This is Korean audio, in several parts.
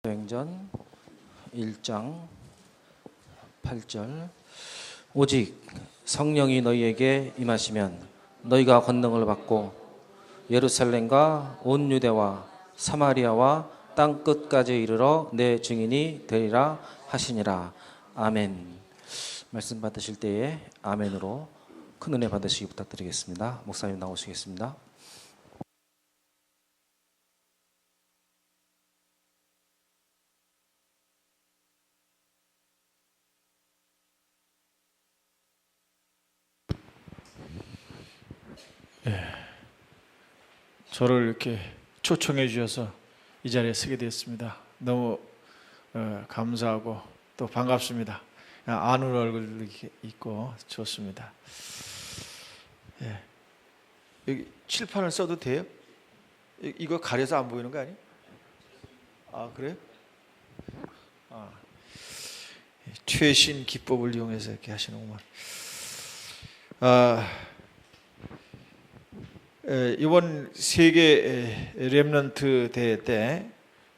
사도행전 1장 8절 오직 성령이 너희에게 임하시면 너희가 권능을 받고 예루살렘과 온 유대와 사마리아와 땅 끝까지 이르러 내 증인이 되리라 하시니라. 아멘. 말씀 받으실 때에 아멘으로 큰 은혜 받으시기 부탁드리겠습니다. 목사님 나오시겠습니다. 저를 이렇게 초청해 주셔서 이 자리에 서게 됐습니다. 너무 감사하고 또 반갑습니다. 아는 얼굴도 있고 좋습니다. 여기 칠판을 써도 돼요? 이거 가려서 안 보이는 거 아니에요? 아, 그래요? 최신 기법을 이용해서 이렇게 하시는구만. 이번 세계 렘넌트 대회 때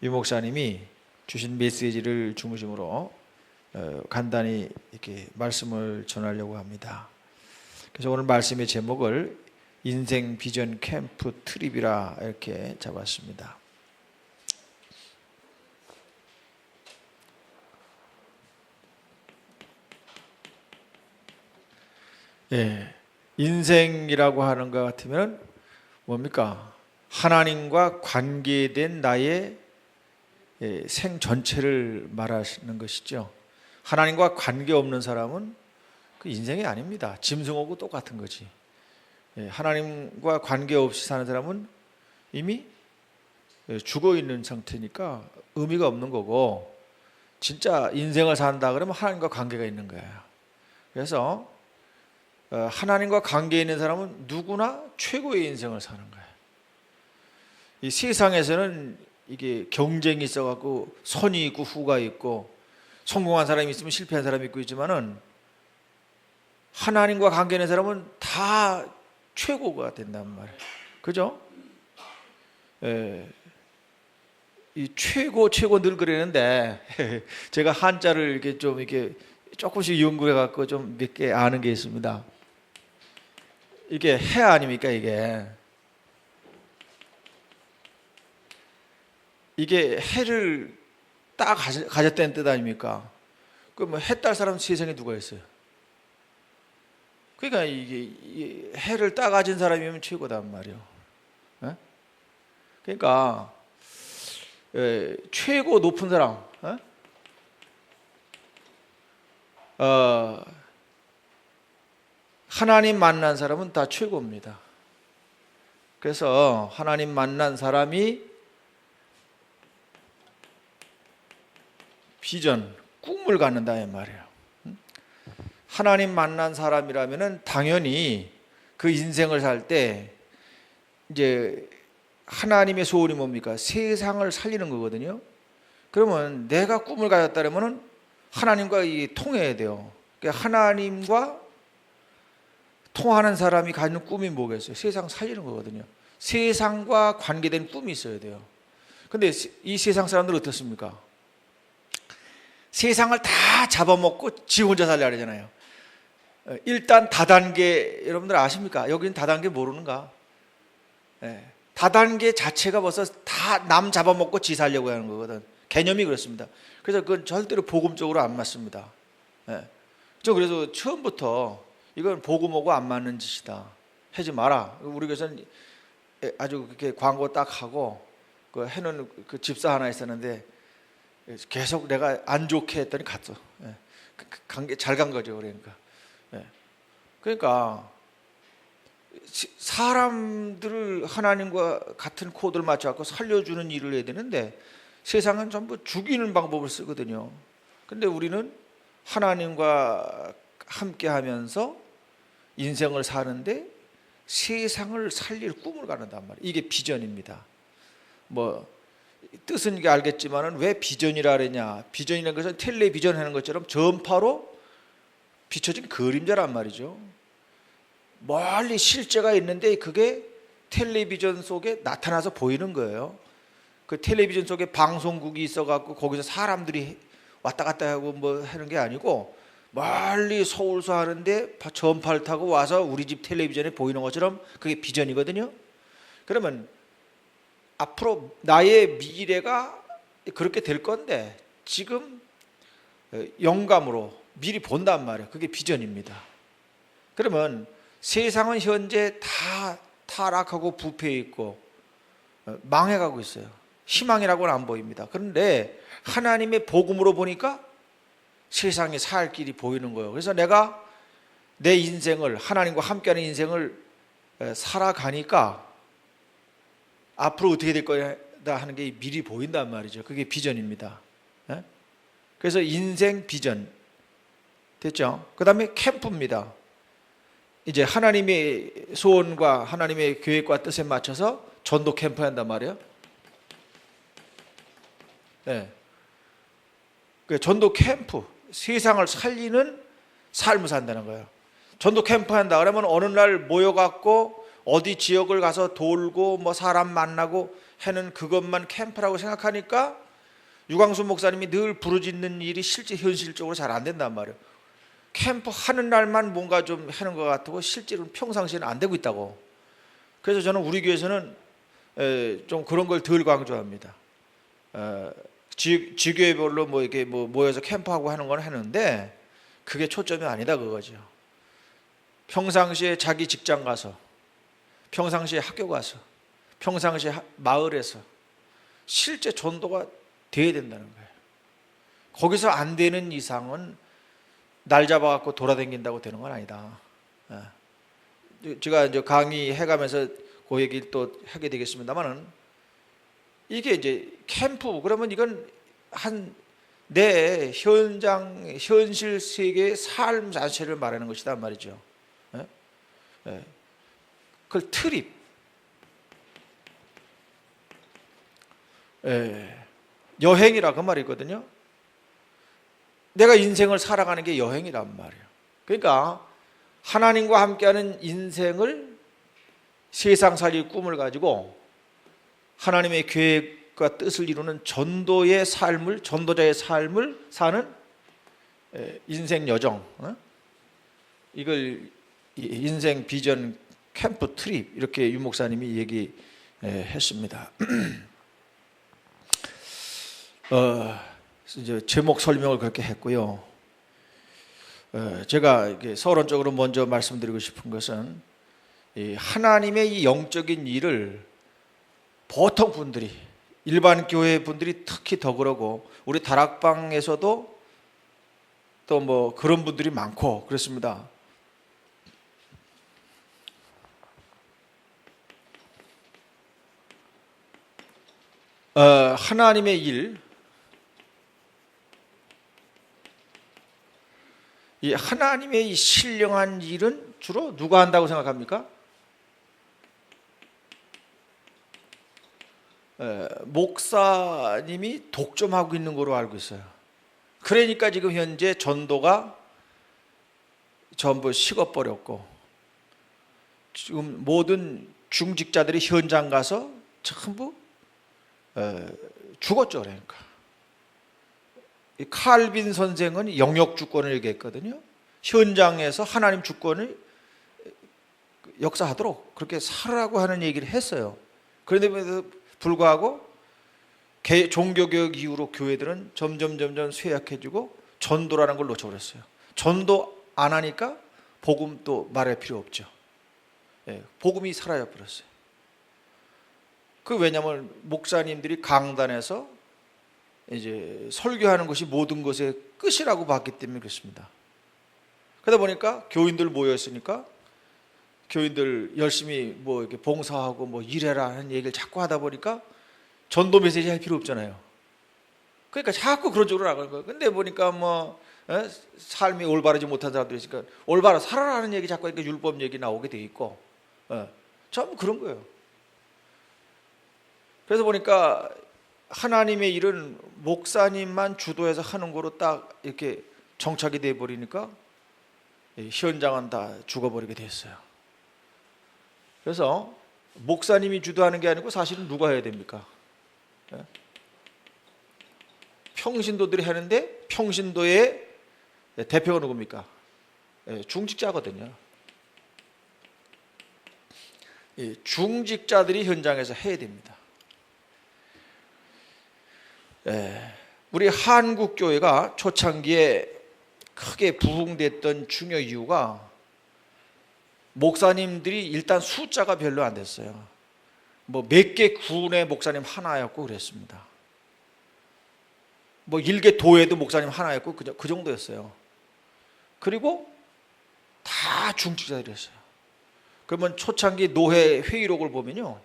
유 목사님이 주신 메시지를 중심으로 간단히 이렇게 말씀을 전하려고 합니다. 그래서 오늘 말씀의 제목을 인생 비전 캠프 트립이라 이렇게 잡았습니다. 인생이라고 하는 것 같으면 뭡니까? 하나님과 관계된 나의 생 전체를 말하시는 것이죠. 하나님과 관계없는 사람은 그 인생이 아닙니다. 짐승하고 똑같은 거지. 하나님과 관계없이 사는 사람은 이미 죽어 있는 상태니까 의미가 없는 거고, 진짜 인생을 산다 그러면 하나님과 관계가 있는 거예요. 그래서 하나님과 관계 있는 사람은 누구나 최고의 인생을 사는 거예요. 이 세상에서는 이게 경쟁이 있어갖고 선이 있고 후가 있고 성공한 사람이 있으면 실패한 사람이 있고 있지만은 하나님과 관계 있는 사람은 다 최고가 된단 말이에요. 그죠? 이 최고 늘 그러는데 제가 한자를 이렇게 좀 이렇게 조금씩 연구해 갖고 좀 몇 개 아는 게 있습니다. 이게 해 아닙니까? 이게 해를 딱 가졌다는 뜻 아닙니까? 그럼 해 딸 사람 세상에 누가 있어요? 그러니까 이게 해를 딱 가진 사람이면 최고단 말이에요. 그러니까 최고 높은 사람, 하나님 만난 사람은 다 최고입니다. 그래서 하나님 만난 사람이 비전, 꿈을 갖는다 이 말이에요. 하나님 만난 사람이라면은 당연히 그 인생을 살 때 이제 하나님의 소원이 뭡니까? 세상을 살리는 거거든요. 그러면 내가 꿈을 가졌다면은 하나님과 통해야 돼요. 그러니까 하나님과 통하는 사람이 가지는 꿈이 뭐겠어요? 세상 살리는 거거든요. 세상과 관계된 꿈이 있어야 돼요. 근데 이 세상 사람들은 어떻습니까? 세상을 다 잡아먹고 지 혼자 살려야 하잖아요. 일단 다단계, 여러분들 아십니까? 여기는 다단계 모르는가? 다단계 자체가 벌써 다 남 잡아먹고 지 살려고 하는 거거든. 개념이 그렇습니다. 그래서 그건 절대로 복음적으로 안 맞습니다. 저 그래서 처음부터 이건 복음하고 안 맞는 짓이다. 하지 마라. 우리 교회는 아주 그렇게 광고 딱 하고 그 해놓은 그 집사 하나 있었는데 계속 내가 안 좋게 했더니 갔어. 관계 잘 간 거죠. 그러니까 사람들을 하나님과 같은 코드를 맞춰갖고 살려주는 일을 해야 되는데 세상은 전부 죽이는 방법을 쓰거든요. 근데 우리는 하나님과 함께 하면서 인생을 사는데 세상을 살릴 꿈을 갖는단 말이에요. 이게 비전입니다. 뜻은 이게 알겠지만은 왜 비전이라 그러냐? 비전이라는 것은 텔레비전 하는 것처럼 전파로 비춰진 그림자란 말이죠. 멀리 실제가 있는데 그게 텔레비전 속에 나타나서 보이는 거예요. 그 텔레비전 속에 방송국이 있어갖고 거기서 사람들이 왔다 갔다 하고 뭐 하는 게 아니고 멀리 서울서 하는데 전파를 타고 와서 우리 집 텔레비전에 보이는 것처럼 그게 비전이거든요. 그러면 앞으로 나의 미래가 그렇게 될 건데 지금 영감으로 미리 본단 말이에요. 그게 비전입니다. 그러면 세상은 현재 다 타락하고 부패해 있고 망해가고 있어요. 희망이라고는 안 보입니다. 그런데 하나님의 복음으로 보니까 세상에 살 길이 보이는 거예요. 그래서 내가 내 인생을 하나님과 함께하는 인생을 살아가니까 앞으로 어떻게 될 거다 하는 게 미리 보인단 말이죠. 그게 비전입니다. 그래서 인생 비전 됐죠? 그 다음에 캠프입니다. 이제 하나님의 소원과 하나님의 계획과 뜻에 맞춰서 전도 캠프 한단 말이에요. 네. 그 전도 캠프, 세상을 살리는 삶을 산다는 거예요. 전도 캠프 한다 그러면 어느 날 모여갖고 어디 지역을 가서 돌고 뭐 사람 만나고 하는 그것만 캠프라고 생각하니까 유광수 목사님이 늘 부르짖는 일이 실제 현실적으로 잘 안 된단 말이에요. 캠프 하는 날만 뭔가 좀 하는 것 같고 실제로는 평상시에는 안 되고 있다고. 그래서 저는 우리 교회에서는 좀 그런 걸 덜 강조합니다. 지교회별로 뭐 이렇게 뭐 모여서 캠프하고 하는 건 하는데 그게 초점이 아니다 그거죠. 평상시에 자기 직장 가서, 평상시에 학교 가서, 평상시에 마을에서 실제 전도가 돼야 된다는 거예요. 거기서 안 되는 이상은 날 잡아갖고 돌아다닌다고 되는 건 아니다. 제가 이제 강의해가면서 그 얘기를 또 하게 되겠습니다만은 이게 이제 캠프 그러면 이건 내 현실 세계의 삶 자체를 말하는 것이다 말이죠. 그걸 트립, 여행이라 그 말이거든요. 내가 인생을 살아가는 게 여행이란 말이에요. 그러니까 하나님과 함께하는 인생을 세상 살릴 꿈을 가지고 하나님의 계획과 뜻을 이루는 전도의 삶을, 전도자의 삶을 사는 인생 여정, 이걸 인생 비전 캠프 트립 이렇게 유 목사님이 얘기했습니다. 이제 제목 설명을 그렇게 했고요. 제가 이게 서론적으로 먼저 말씀드리고 싶은 것은 하나님의 이 영적인 일을 보통 분들이, 일반 교회 분들이 특히 더 그러고 우리 다락방에서도 또 뭐 그런 분들이 많고 그렇습니다. 하나님의 일, 이 하나님의 이 신령한 일은 주로 누가 한다고 생각합니까? 목사님이 독점하고 있는 거로 알고 있어요. 그러니까 지금 현재 전도가 전부 식어버렸고 지금 모든 중직자들이 현장 가서 전부 죽었죠. 그러니까 이 칼빈 선생은 영역 주권을 얘기했거든요. 현장에서 하나님 주권을 역사하도록 그렇게 살으라고 하는 얘기를 했어요. 그런데 불구하고 종교개혁 이후로 교회들은 점점 쇠약해지고 전도라는 걸 놓쳐버렸어요. 전도 안 하니까 복음 또 말할 필요 없죠. 복음이 사라져버렸어요. 왜냐하면 목사님들이 강단에서 이제 설교하는 것이 모든 것의 끝이라고 봤기 때문에 그렇습니다. 그러다 보니까 교인들 모였으니까 교인들 열심히 뭐 이렇게 봉사하고 뭐 일해라 하는 얘기를 자꾸 하다 보니까 전도 메시지 할 필요 없잖아요. 그러니까 자꾸 그런 쪽으로 나가는 거예요. 근데 보니까 뭐 삶이 올바르지 못한 사람들이 있으니까 올바로 살아라 하는 얘기 자꾸 하니까 율법 얘기 나오게 돼 있고 전부 그런 거예요. 그래서 보니까 하나님의 일은 목사님만 주도해서 하는 거로 딱 이렇게 정착이 돼 버리니까 현장은 다 죽어버리게 됐어요. 그래서 목사님이 주도하는 게 아니고 사실은 누가 해야 됩니까? 평신도들이 하는데 평신도의 대표가 누굽니까? 중직자거든요. 중직자들이 현장에서 해야 됩니다. 우리 한국 교회가 초창기에 크게 부흥됐던 중요 이유가 목사님들이 일단 숫자가 별로 안 됐어요. 뭐 몇 개 군의 목사님 하나였고 그랬습니다. 뭐 일개 도에도 목사님 하나였고 그 정도였어요. 그리고 다 중직자들이었어요. 그러면 초창기 노회 회의록을 보면요,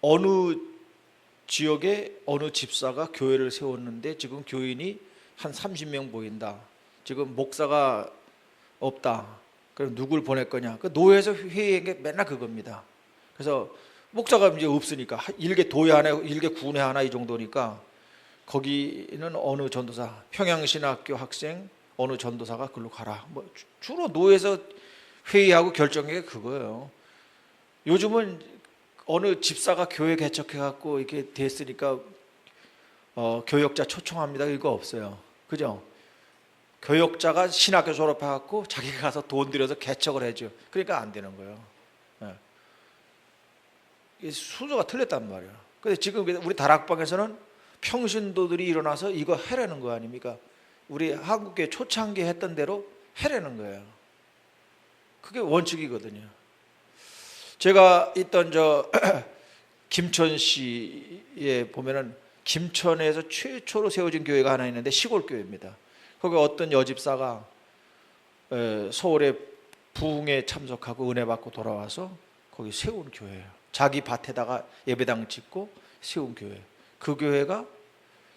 어느 지역에 어느 집사가 교회를 세웠는데 지금 교인이 한 30명 보인다. 지금 목사가 없다. 그럼 누굴 보낼 거냐? 그 노회에서 회의한 게 맨날 그겁니다. 그래서 목사가 이제 없으니까 일개 도회 하나, 일개 군회 하나 이 정도니까 거기는 어느 전도사, 평양신학교 학생 어느 전도사가 글로 가라. 뭐 주로 노회에서 회의하고 결정한 게 그거예요. 요즘은 어느 집사가 교회 개척해갖고 이렇게 됐으니까 교역자 초청합니다. 이거 없어요. 그죠? 교역자가 신학교 졸업해갖고 자기가 가서 돈 들여서 개척을 해줘. 그러니까 안 되는 거예요. 순서가 틀렸단 말이에요. 근데 지금 우리 다락방에서는 평신도들이 일어나서 이거 해라는 거 아닙니까? 우리 한국교회 초창기 했던 대로 해라는 거예요. 그게 원칙이거든요. 제가 있던 김천시에 보면은 김천에서 최초로 세워진 교회가 하나 있는데 시골 교회입니다. 거기 어떤 여집사가 서울에 부흥에 참석하고 은혜 받고 돌아와서 거기 세운 교회예요. 자기 밭에다가 예배당 짓고 세운 교회. 그 교회가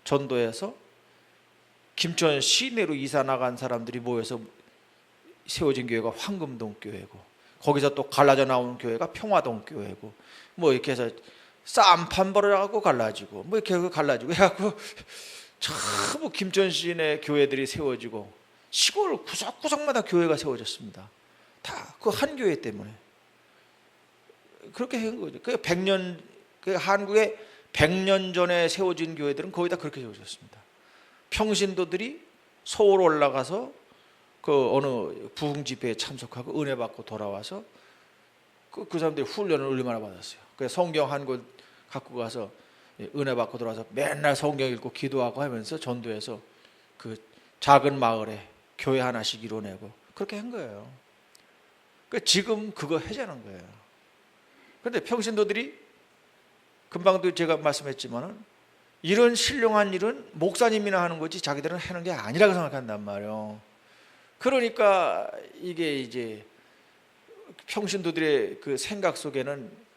전도해서 김천 시내로 이사 나간 사람들이 모여서 세워진 교회가 황금동 교회고, 거기서 또 갈라져 나온 교회가 평화동 교회고, 뭐 이렇게 해서 쌈판 벌어갖고 갈라지고, 뭐 이렇게 갈라지고 해갖고 전부 김천 시내 교회들이 세워지고 시골 구석구석마다 교회가 세워졌습니다. 다 그 한 교회 때문에 그렇게 한 거죠. 그 100년, 그 한국에 100년 전에 세워진 교회들은 거의 다 그렇게 세워졌습니다. 평신도들이 서울 올라가서 그 어느 부흥 집회에 참석하고 은혜 받고 돌아와서 그 사람들이 훈련을 얼마나 받았어요. 그래서 성경 한 권 갖고 가서 은혜 받고 돌아와서 맨날 성경 읽고 기도하고 하면서 전도해서 그 작은 마을에 교회 하나씩 이뤄내고 그렇게 한 거예요. 그러니까 지금 그거 하자는 거예요. 그런데 평신도들이 금방도 제가 말씀했지만은 이런 신령한 일은 목사님이나 하는 거지 자기들은 하는 게 아니라고 생각한단 말이에요. 그러니까 이게 이제 평신도들의 그 생각 속에는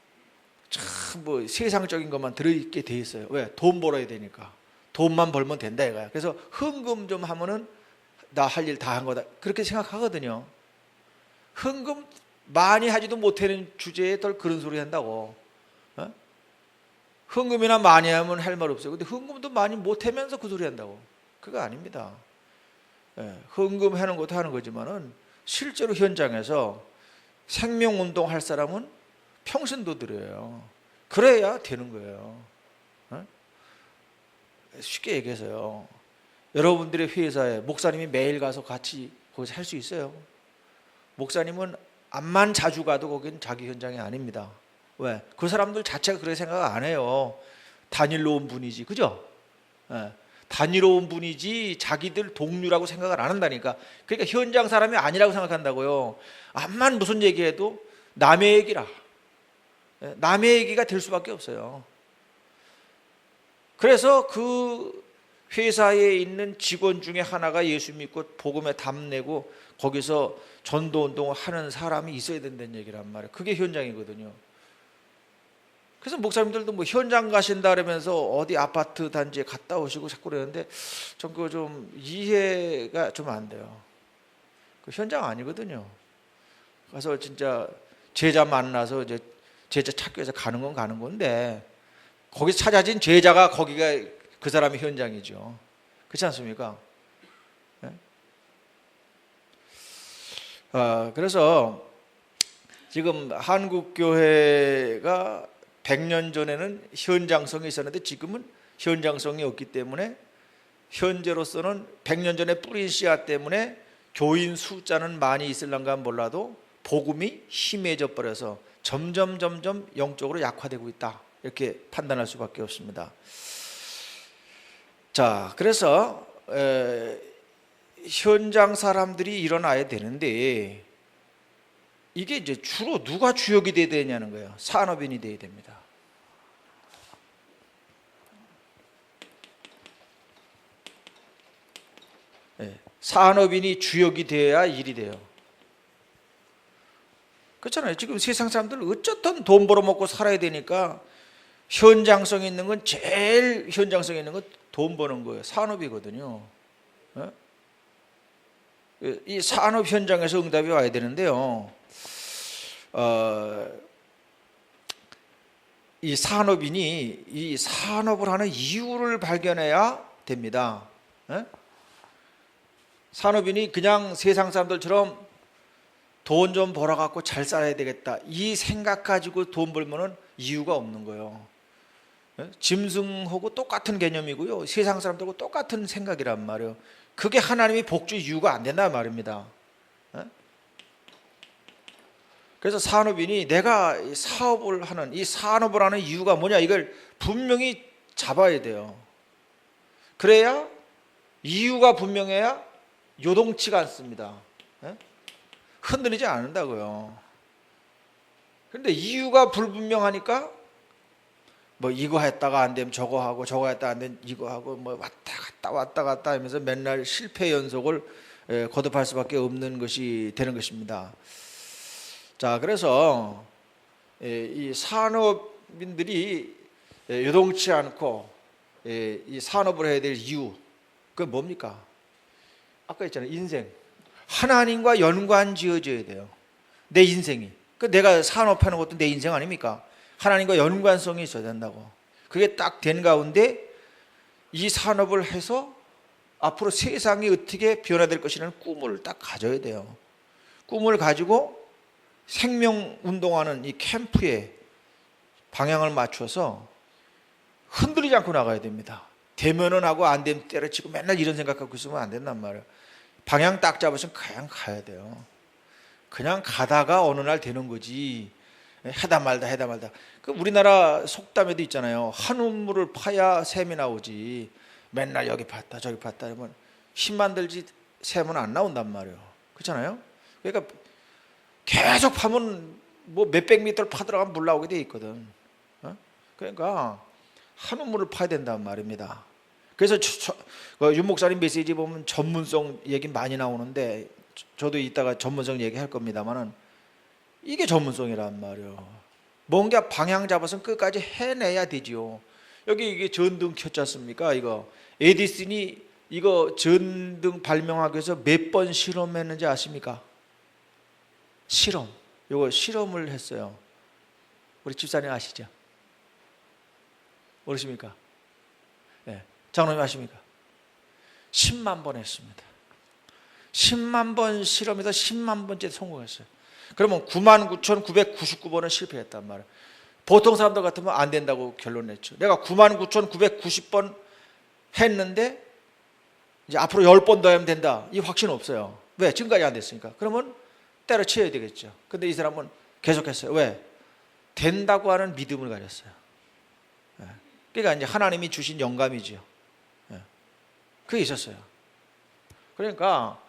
참 뭐 세상적인 것만 들어있게 돼 있어요. 왜? 돈 벌어야 되니까. 돈만 벌면 된다 이거야. 그래서 헌금 좀 하면은 나 할 일 다 한 거다. 그렇게 생각하거든요. 헌금 많이 하지도 못하는 주제에 덜 그런 소리 한다고. 헌금이나 많이 하면 할 말 없어요. 근데 헌금도 많이 못하면서 그 소리 한다고. 그거 아닙니다. 헌금하는 것도 하는 거지만은 실제로 현장에서 생명운동 할 사람은 평신도들이에요. 그래야 되는 거예요. 쉽게 얘기해서요. 여러분들의 회사에 목사님이 매일 가서 같이 거기서 할 수 있어요. 목사님은 암만 자주 가도 거긴 자기 현장이 아닙니다. 왜? 그 사람들 자체가 그렇게 생각 안 해요. 다니러 온 분이지, 그죠? 다니러 온 분이지 자기들 동료라고 생각을 안 한다니까. 그러니까 현장 사람이 아니라고 생각한다고요. 암만 무슨 얘기해도 남의 얘기라. 남의 얘기가 될 수밖에 없어요. 그래서 그 회사에 있는 직원 중에 하나가 예수 믿고 복음에 답내고 거기서 전도운동을 하는 사람이 있어야 된다는 얘기란 말이에요. 그게 현장이거든요. 그래서 목사님들도 뭐 현장 가신다 그러면서 어디 아파트 단지에 갔다 오시고 자꾸 그러는데 전 그거 좀 이해가 좀 안 돼요. 그 현장 아니거든요. 가서 진짜 제자 만나서 이제 제자 찾기 위해서 가는 건 가는 건데 거기서 찾아진 제자가 거기가 그 사람의 현장이죠. 그렇지 않습니까? 네? 그래서 지금 한국 교회가 100년 전에는 현장성이 있었는데 지금은 현장성이 없기 때문에 현재로서는 100년 전에 뿌린 씨앗 때문에 교인 숫자는 많이 있을런가 몰라도 복음이 희미해져 버려서 점점 영적으로 약화되고 있다, 이렇게 판단할 수밖에 없습니다. 자, 그래서 현장 사람들이 일어나야 되는데 이게 이제 주로 누가 주역이 돼야 되냐는 거예요. 산업인이 돼야 됩니다. 산업인이 주역이 돼야 일이 돼요. 그렇잖아요. 지금 세상 사람들 어쨌든 돈 벌어먹고 살아야 되니까 현장성 있는 건, 제일 현장성 있는 건 돈 버는 거예요. 산업이거든요. 이 산업 현장에서 응답이 와야 되는데요. 이 산업인이 이 산업을 하는 이유를 발견해야 됩니다. 산업인이 그냥 세상 사람들처럼 돈 좀 벌어갖고 잘 살아야 되겠다, 이 생각 가지고 돈 벌면은 이유가 없는 거예요. 짐승하고 똑같은 개념이고요, 세상 사람들하고 똑같은 생각이란 말이에요. 그게 하나님이 복주 이유가 안 된다 말입니다. 그래서 산업인이 내가 사업을 하는, 이 산업을 하는 이유가 뭐냐, 이걸 분명히 잡아야 돼요. 그래야, 이유가 분명해야 요동치가 않습니다. 흔들리지 않는다고요. 그런데 이유가 불분명하니까 뭐 이거 했다가 안 되면 저거 하고, 저거 했다가 안 되면 이거 하고, 뭐 왔다 갔다 하면서 맨날 실패 연속을 거듭할 수밖에 없는 것이 되는 것입니다. 자, 그래서 이 산업인들이 요동치 않고 이 산업을 해야 될 이유, 그게 뭡니까? 아까 했잖아요. 인생. 하나님과 연관 지어져야 돼요. 내 인생이. 내가 산업하는 것도 내 인생 아닙니까? 하나님과 연관성이 있어야 된다고. 그게 딱 된 가운데 이 산업을 해서 앞으로 세상이 어떻게 변화될 것이라는 꿈을 딱 가져야 돼요. 꿈을 가지고 생명운동하는 이 캠프에 방향을 맞춰서 흔들리지 않고 나가야 됩니다. 되면은 하고 안 되면 때려치고 맨날 이런 생각하고 있으면 안 된단 말이에요. 방향 딱 잡으시면 그냥 가야 돼요. 그냥 가다가 어느 날 되는 거지, 해다 말다. 그 우리나라 속담에도 있잖아요. 한 우물을 파야 샘이 나오지, 맨날 여기 팠다 저기 팠다 하면 힘만 들지 샘은 안 나온단 말이에요. 그렇잖아요. 그러니까 계속 파면 뭐 몇백 미터를 파들어가면 물 나오게 돼 있거든. 그러니까 한 우물을 파야 된단 말입니다. 그래서 윤 목사님 메시지 보면 전문성 얘기 많이 나오는데, 저도 이따가 전문성 얘기할 겁니다만은 이게 전문성이란 말이에요. 뭔가 방향 잡아서 끝까지 해내야 되지요. 여기 이게 전등 켰지 않습니까? 이거 에디슨이 이거 전등 발명하기 위해서 몇 번 실험했는지 아십니까? 실험. 이거 실험을 했어요. 우리 집사님 아시죠? 모르십니까? 네. 장로님 아십니까? 10만 번 했습니다. 10만 번 실험해서 10만 번째 성공했어요. 그러면 99,999번은 실패했단 말이에요. 보통 사람들 같으면 안 된다고 결론냈죠. 내가 99,990번 했는데 이제 앞으로 10번 더 하면 된다, 이 확신은 없어요. 왜? 지금까지 안 됐으니까. 그러면 때려치워야 되겠죠. 근데 이 사람은 계속했어요. 왜? 된다고 하는 믿음을 가졌어요. 그러니까 이제 하나님이 주신 영감이죠. 그게 있었어요. 그러니까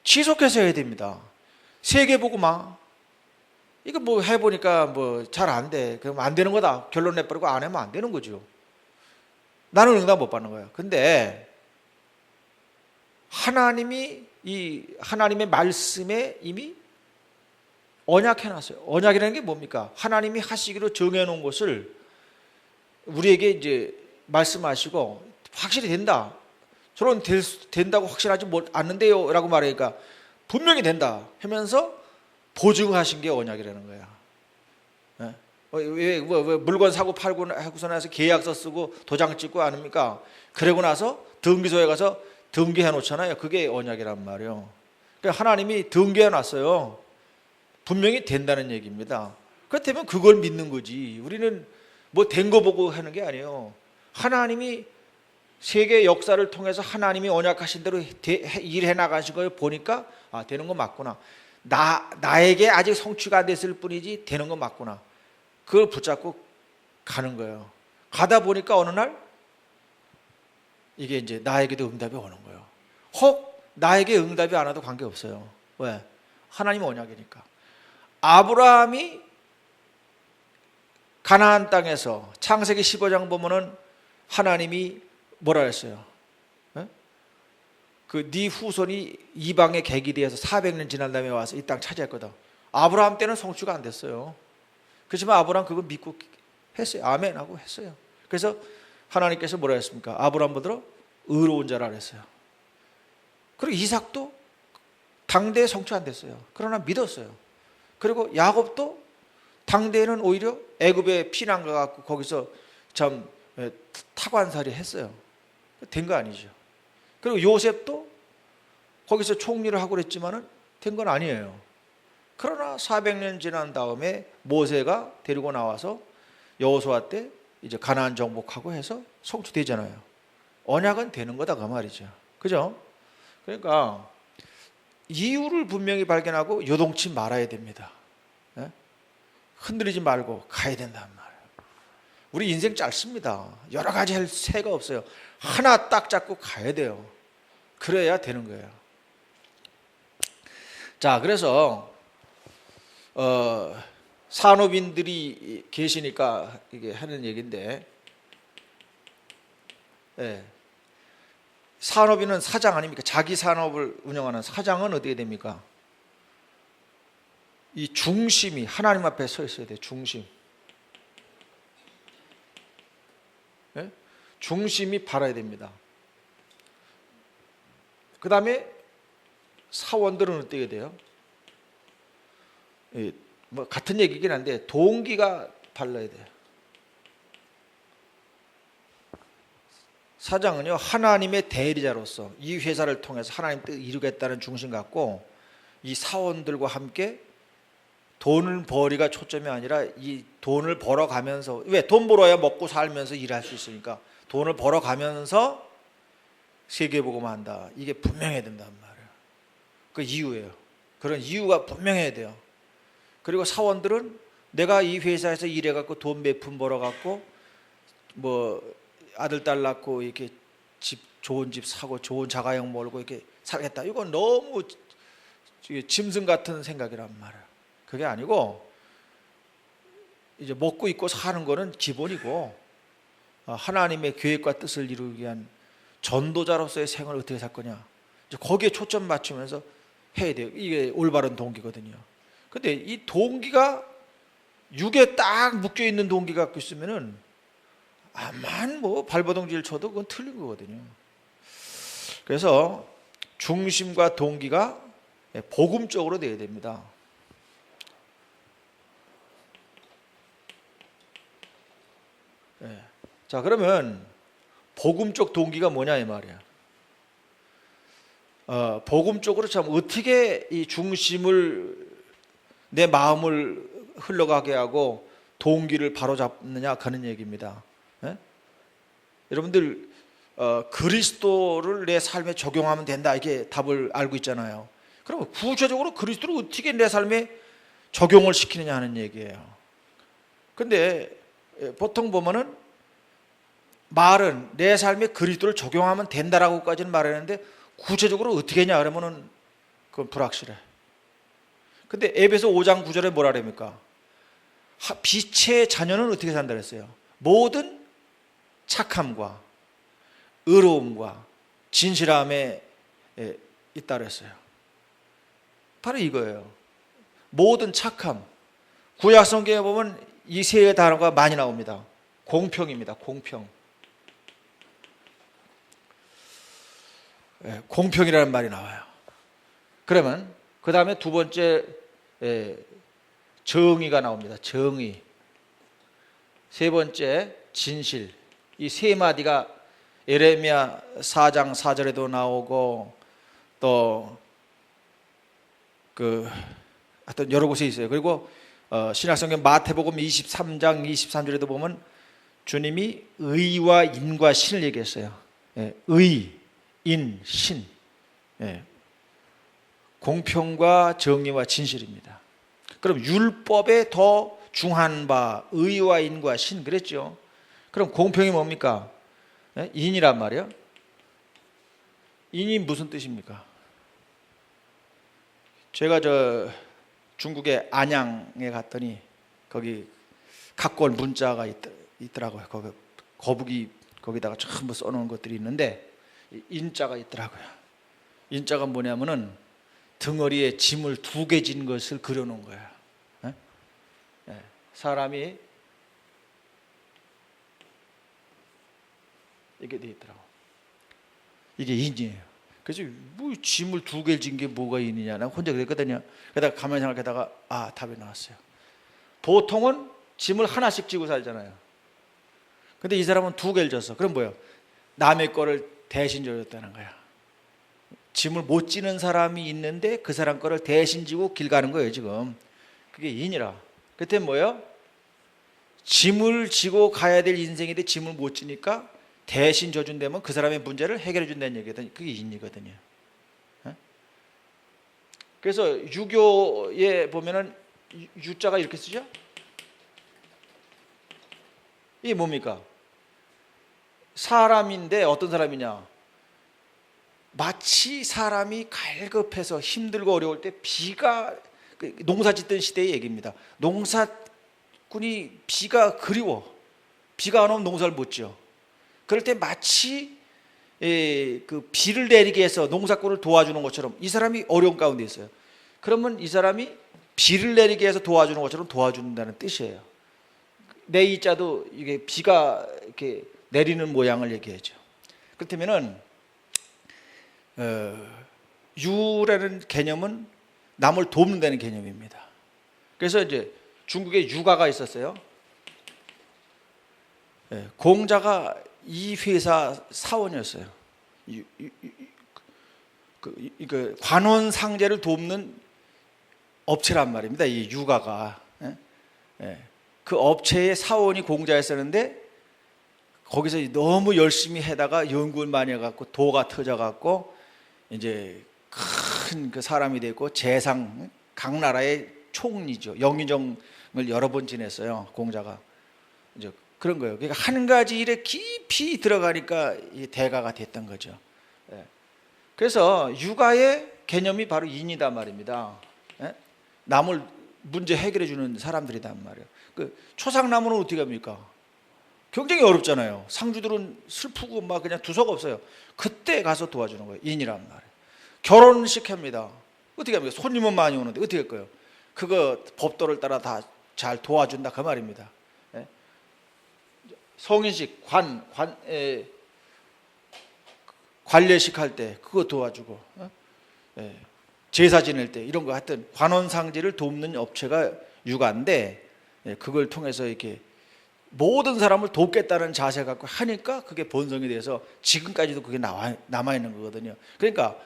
지속해서 해야 됩니다. 세계복음화 이거 뭐 해보니까 뭐 잘 안 돼, 그럼 안 되는 거다 결론 내버리고 안 하면 안 되는 거죠. 나는 응답 못 받는 거야. 근데 하나님이 이 하나님의 말씀에 이미 언약해놨어요. 언약이라는 게 뭡니까? 하나님이 하시기로 정해놓은 것을 우리에게 이제 말씀하시고 확실히 된다, 저런 된다고 확신하지 않는데요 라고 말하니까 분명히 된다 하면서 보증하신 게 언약이라는 거야. 왜 물건 사고 팔고 하고서 나서 계약서 쓰고 도장 찍고 안 합니까? 그러고 나서 등기소에 가서 등기해 놓잖아요. 그게 언약이란 말이에요. 그러니까 하나님이 등기해 놨어요. 분명히 된다는 얘기입니다. 그렇다면 그걸 믿는 거지. 우리는 뭐 된 거 보고 하는 게 아니에요. 하나님이 세계 역사를 통해서 하나님이 언약하신 대로 일해 나가신 걸 보니까 되는 거 맞구나. 나에게 아직 성취가 안 됐을 뿐이지 되는 거 맞구나. 그걸 붙잡고 가는 거예요. 가다 보니까 어느 날 이게 이제 나에게도 응답이 오는 거예요. 혹 나에게 응답이 안 와도 관계없어요. 왜? 하나님 언약이니까. 아브라함이 가나안 땅에서 창세기 15장 보면은 하나님이 뭐라 했어요? 그 네 후손이 이방의 객이 되어서 400년 지난 다음에 와서 이 땅 차지했거든. 아브라함 때는 성취가 안 됐어요. 그렇지만 아브라함 그거 믿고 했어요. 아멘 하고 했어요. 그래서 하나님께서 뭐라 했습니까? 아브라함 보더러 의로운 자라 그랬어요. 그리고 이삭도 당대에 성취 안 됐어요. 그러나 믿었어요. 그리고 야곱도 당대에는 오히려 애굽에 피난 가갖고 거기서 참 타관살이 했어요. 된 거 아니죠. 그리고 요셉도 거기서 총리를 하고 그랬지만은 된 건 아니에요. 그러나 400년 지난 다음에 모세가 데리고 나와서 여호수아 때 이제 가나안 정복하고 해서 성취되잖아요. 언약은 되는 거다 그 말이죠. 그죠? 그러니까 이유를 분명히 발견하고 요동치 말아야 됩니다. 흔들리지 말고 가야 된단 말이에요. 우리 인생 짧습니다. 여러 가지 할 새가 없어요. 하나 딱 잡고 가야 돼요. 그래야 되는 거예요. 자, 그래서 산업인들이 계시니까 이게 하는 얘기인데, 산업인은 사장 아닙니까? 자기 산업을 운영하는 사장은 어떻게 됩니까? 이 중심이 하나님 앞에 서 있어야 돼요. 중심. 중심이 바라야 됩니다. 그 다음에 사원들은 어떻게 돼요? 뭐 같은 얘기긴 한데 동기가 발라야 돼요. 사장은요, 하나님의 대리자로서 이 회사를 통해서 하나님 뜻 이루겠다는 중심 갖고 이 사원들과 함께 돈을 벌이가 초점이 아니라 이 돈을 벌어가면서, 왜? 돈 벌어야 먹고 살면서 일할 수 있으니까 돈을 벌어가면서 세계복음 한다. 이게 분명해야 된단 말이에요. 그 이유예요. 그런 이유가 분명해야 돼요. 그리고 사원들은 내가 이 회사에서 일해갖고 돈 몇 푼 벌어갖고 뭐 아들 딸 낳고 이렇게 좋은 집 사고 좋은 자가용 몰고 이렇게 살겠다. 이건 너무 짐승 같은 생각이란 말이에요. 그게 아니고 이제 먹고 입고 사는 거는 기본이고 하나님의 계획과 뜻을 이루기 위한 전도자로서의 생활을 어떻게 살 거냐, 이제 거기에 초점 맞추면서 해야 돼요. 이게 올바른 동기거든요. 근데 이 동기가 육에 딱 묶여 있는 동기 갖고 있으면은 아만 뭐 발버둥질 쳐도 그건 틀린 거거든요. 그래서 중심과 동기가 복음적으로 돼야 됩니다. 자, 그러면 복음적 동기가 뭐냐 이 말이야. 복음적으로 참 어떻게 이 중심을, 내 마음을 흘러가게 하고 동기를 바로잡느냐 하는 얘기입니다. 여러분들 그리스도를 내 삶에 적용하면 된다, 이게 답을 알고 있잖아요. 그럼 구체적으로 그리스도를 어떻게 내 삶에 적용을 시키느냐 하는 얘기예요. 근데 보통 보면은 말은 내 삶에 그리스도를 적용하면 된다라고까지는 말하는데 구체적으로 어떻게 했냐 그러면은 그건 불확실해. 근데 에베소 5장 9절에 뭐라 그럽니까? 빛의 자녀는 어떻게 산다 그랬어요? 모든 착함과 의로움과 진실함에 있다 그랬어요. 바로 이거예요. 모든 착함. 구약 성경에 보면 이 세 단어가 많이 나옵니다. 공평입니다. 공평. 공평이라는 말이 나와요. 그러면 그 다음에 두 번째 정의가 나옵니다. 정의. 세 번째 진실. 이 세 마디가 예레미야 4장 4절에도 나오고 또 하여튼 여러 곳에 있어요. 그리고 신약성경 마태복음 23장 23절에도 보면 주님이 의와 인과 신을 얘기했어요. 예, 의, 인, 신. 예, 공평과 정의와 진실입니다. 그럼 율법에 더 중한 바 의와 인과 신 그랬죠. 그럼 공평이 뭡니까? 예? 인이란 말이요. 인이 무슨 뜻입니까? 제가 중국의 안양에 갔더니 거기 각골 문자가 있더라고요. 거기 거북이 거기다가 전부 써놓은 것들이 있는데 인자가 있더라고요. 인자가 뭐냐면은 등허리에 짐을 2개 진 것을 그려놓은 거예요. 예? 예. 사람이 이게 돼 있더라고. 이게 인이에요. 그래서 뭐 짐을 2개를 진 게 뭐가 인이냐? 나 혼자 그랬거든요. 그러다가 가만히 생각하다가 답이 나왔어요. 보통은 짐을 하나씩 지고 살잖아요. 근데 이 사람은 2개를 졌어. 그럼 뭐예요? 남의 거를 대신 져줬다는 거야. 짐을 못 지는 사람이 있는데 그 사람 거를 대신 지고 길 가는 거예요 지금. 그게 인이라. 그때 뭐예요? 짐을 지고 가야 될 인생인데 짐을 못 지니까 대신 져준다면 그 사람의 문제를 해결해 준다는 얘기거든요. 그게 인이거든요. 그래서 유교에 보면은 유자가 이렇게 쓰죠? 이게 뭡니까? 사람인데 어떤 사람이냐? 마치 사람이 갈급해서 힘들고 어려울 때 비가 농사 짓던 시대의 얘기입니다. 농사꾼이 비가 그리워. 비가 안 오면 농사를 못 지어. 그럴 때 마치 그 비를 내리게 해서 농사꾼을 도와주는 것처럼 이 사람이 어려운 가운데 있어요. 그러면 이 사람이 비를 내리게 해서 도와주는 것처럼 도와준다는 뜻이에요. 내 이자도 이게 비가 이렇게 내리는 모양을 얘기하죠. 그렇다면은 유라는 개념은 남을 돕는다는 개념입니다. 그래서 이제 중국에 유가가 있었어요. 공자가 이 회사 사원이었어요. 그 관원 상제를 돕는 업체란 말입니다. 이 유가가. 그 업체의 사원이 공자였었는데 거기서 너무 열심히 해다가 연구를 많이 해갖고 도가 터져갖고 이제 큰 그 사람이 됐고 재상 각 나라의 총리죠. 영의정을 여러 번 지냈어요. 공자가. 이제 그런 거예요. 그러니까 한 가지 일에 깊이 들어가니까 이 대가가 됐던 거죠. 그래서 육아의 개념이 바로 인이다 말입니다. 남을 문제 해결해 주는 사람들이단 말이에요. 그 초상나무는 어떻게 합니까? 굉장히 어렵잖아요. 상주들은 슬프고 막 그냥 두서가 없어요. 그때 가서 도와주는 거예요. 인이란 말이에요. 결혼식 합니다. 어떻게 합니까? 손님은 많이 오는데 어떻게 할까요? 그거 법도를 따라 다 잘 도와준다 그 말입니다. 성인식 관례식 할 때 그거 도와주고 제사 지낼 때 이런 거 하여튼 관원상제를 돕는 업체가 유가인데 그걸 통해서 이렇게 모든 사람을 돕겠다는 자세 갖고 하니까 그게 본성이 돼서 지금까지도 그게 남아 있는 거거든요. 그러니까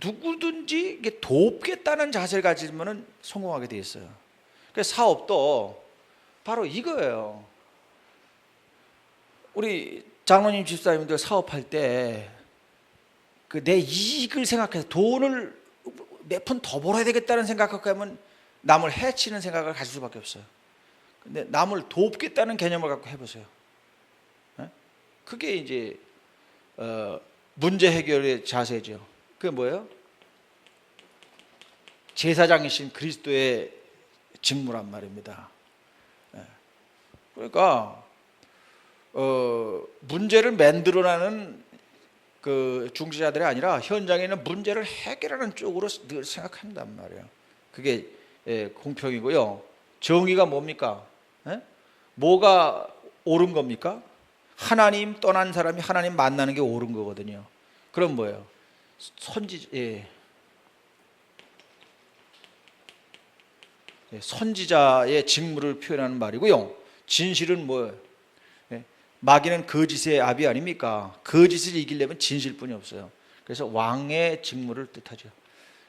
누구든지 이게 돕겠다는 자세를 가지면은 성공하게 돼 있어요. 그래서 사업도 바로 이거예요. 우리 장로님 집사님들 사업할 때 그 내 이익을 생각해서 돈을 몇 푼 더 벌어야 되겠다는 생각하고 하면 남을 해치는 생각을 가질 수밖에 없어요. 근데 남을 돕겠다는 개념을 갖고 해보세요. 그게 이제 문제 해결의 자세죠. 그게 뭐예요? 제사장이신 그리스도의 직무란 말입니다. 그러니까 문제를 만들어내는 그 중지자들이 아니라 현장에 있는 문제를 해결하는 쪽으로 늘 생각한단 말이에요. 그게 공평이고요. 정의가 뭡니까? 뭐가 옳은 겁니까? 하나님 떠난 사람이 하나님 만나는 게 옳은 거거든요. 그럼 뭐예요? 선지자의 직무를 표현하는 말이고요. 진실은 뭐예요? 마귀는 거짓의 아비 아닙니까? 거짓을 이기려면 진실뿐이 없어요. 그래서 왕의 직무를 뜻하죠.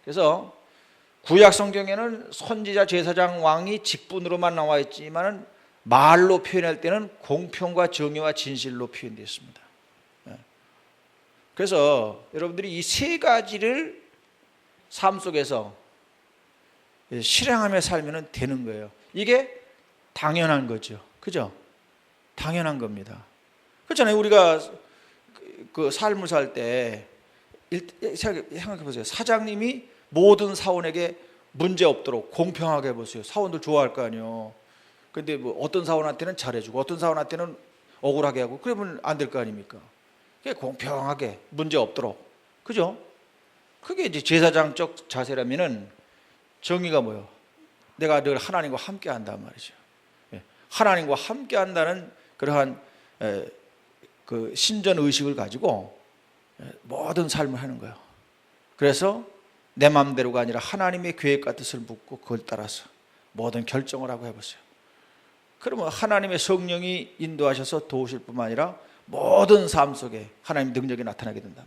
그래서 구약 성경에는 선지자, 제사장, 왕이 직분으로만 나와 있지만은 말로 표현할 때는 공평과 정의와 진실로 표현되어 있습니다. 그래서 여러분들이 이 세 가지를 삶 속에서 실행하며 살면 되는 거예요. 이게 당연한 거죠. 그죠? 당연한 겁니다. 그렇잖아요. 우리가 그 삶을 살 때 생각해 보세요. 사장님이 모든 사원에게 문제 없도록 공평하게 해보세요. 사원들 좋아할 거 아니에요. 근데 뭐 어떤 사원한테는 잘해주고 어떤 사원한테는 억울하게 하고 그러면 안 될 거 아닙니까? 그게 공평하게 문제 없도록. 그죠? 그게 이제 제사장적 자세라면은 정의가 뭐예요? 내가 늘 하나님과 함께 한단 말이죠. 하나님과 함께 한다는 그러한 그 신전 의식을 가지고 모든 삶을 하는 거예요. 그래서 내 마음대로가 아니라 하나님의 계획과 뜻을 묻고 그걸 따라서 모든 결정을 하고 해보세요. 그러면 하나님의 성령이 인도하셔서 도우실 뿐만 아니라 모든 삶 속에 하나님 능력이 나타나게 된다.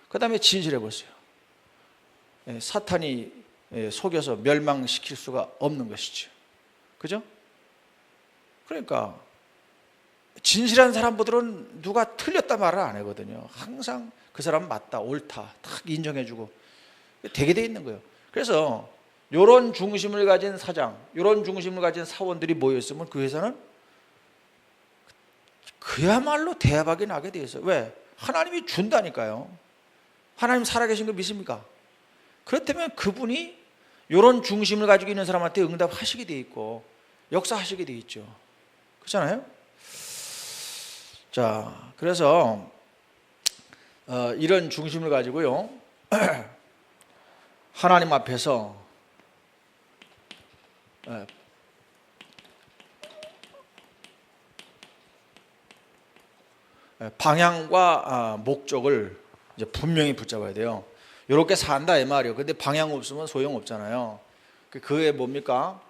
그 다음에 진실해 보세요. 사탄이 속여서 멸망시킬 수가 없는 것이죠. 그죠? 그러니까 진실한 사람들은 누가 틀렸다 말을 안 하거든요. 항상 그 사람은 맞다, 옳다 딱 인정해주고 되게 돼 있는 거예요. 그래서 이런 중심을 가진 사장, 이런 중심을 가진 사원들이 모였으면 그 회사는 그야말로 대박이 나게 돼 있어요. 왜? 하나님이 준다니까요. 하나님 살아계신 거 믿습니까? 그렇다면 그분이 이런 중심을 가지고 있는 사람한테 응답하시게 돼 있고 역사하시게 돼 있죠. 그렇잖아요? 자, 그래서 이런 중심을 가지고요 하나님 앞에서 방향과 목적을 이제 분명히 붙잡아야 돼요. 이렇게 산다 이 말이에요. 근데 방향 없으면 소용 없잖아요. 그게 뭡니까?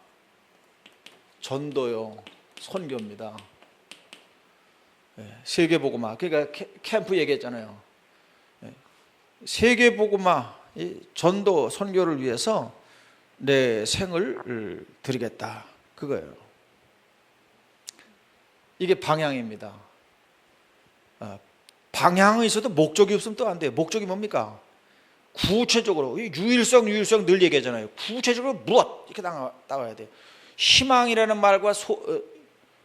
전도요, 선교입니다. 세계복음화. 그러니까 캠프 얘기했잖아요. 세계복음화, 전도, 선교를 위해서 내 생을 드리겠다. 그거예요. 이게 방향입니다. 방향이 있어도 목적이 없으면 또 안 돼요. 목적이 뭡니까? 구체적으로 유일성 늘 얘기하잖아요. 구체적으로 무엇 이렇게 나와야 돼요. 희망이라는 말과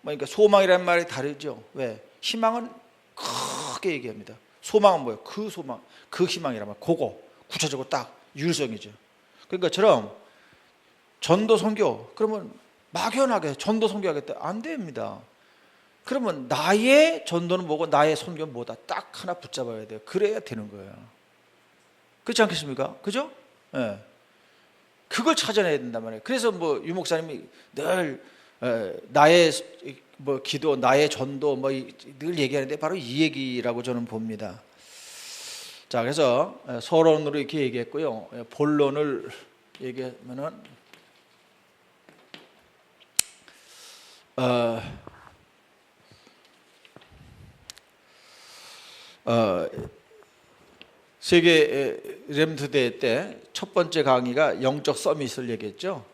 그러니까 소망이라는 말이 다르죠. 왜? 희망은 크게 얘기합니다. 소망은 뭐예요? 그 소망, 그 희망이란 말. 그거 구체적으로 딱 유일성이죠. 그러니까 처럼 전도 선교 그러면 막연하게 전도 선교하겠다 안 됩니다. 그러면 나의 전도는 뭐고 나의 선교는 뭐다 딱 하나 붙잡아야 돼요. 그래야 되는 거예요. 그렇지 않겠습니까? 그죠? 예. 그걸 찾아내야 된단 말이에요. 그래서 뭐 유 목사님이 늘 나의 뭐 기도, 나의 전도 뭐 늘 얘기하는데 바로 이 얘기라고 저는 봅니다. 자, 그래서 서론으로 이렇게 얘기했고요. 본론을 얘기하면은 세계 렘트 대회 때 첫 번째 강의가 영적 서밋을 얘기했죠.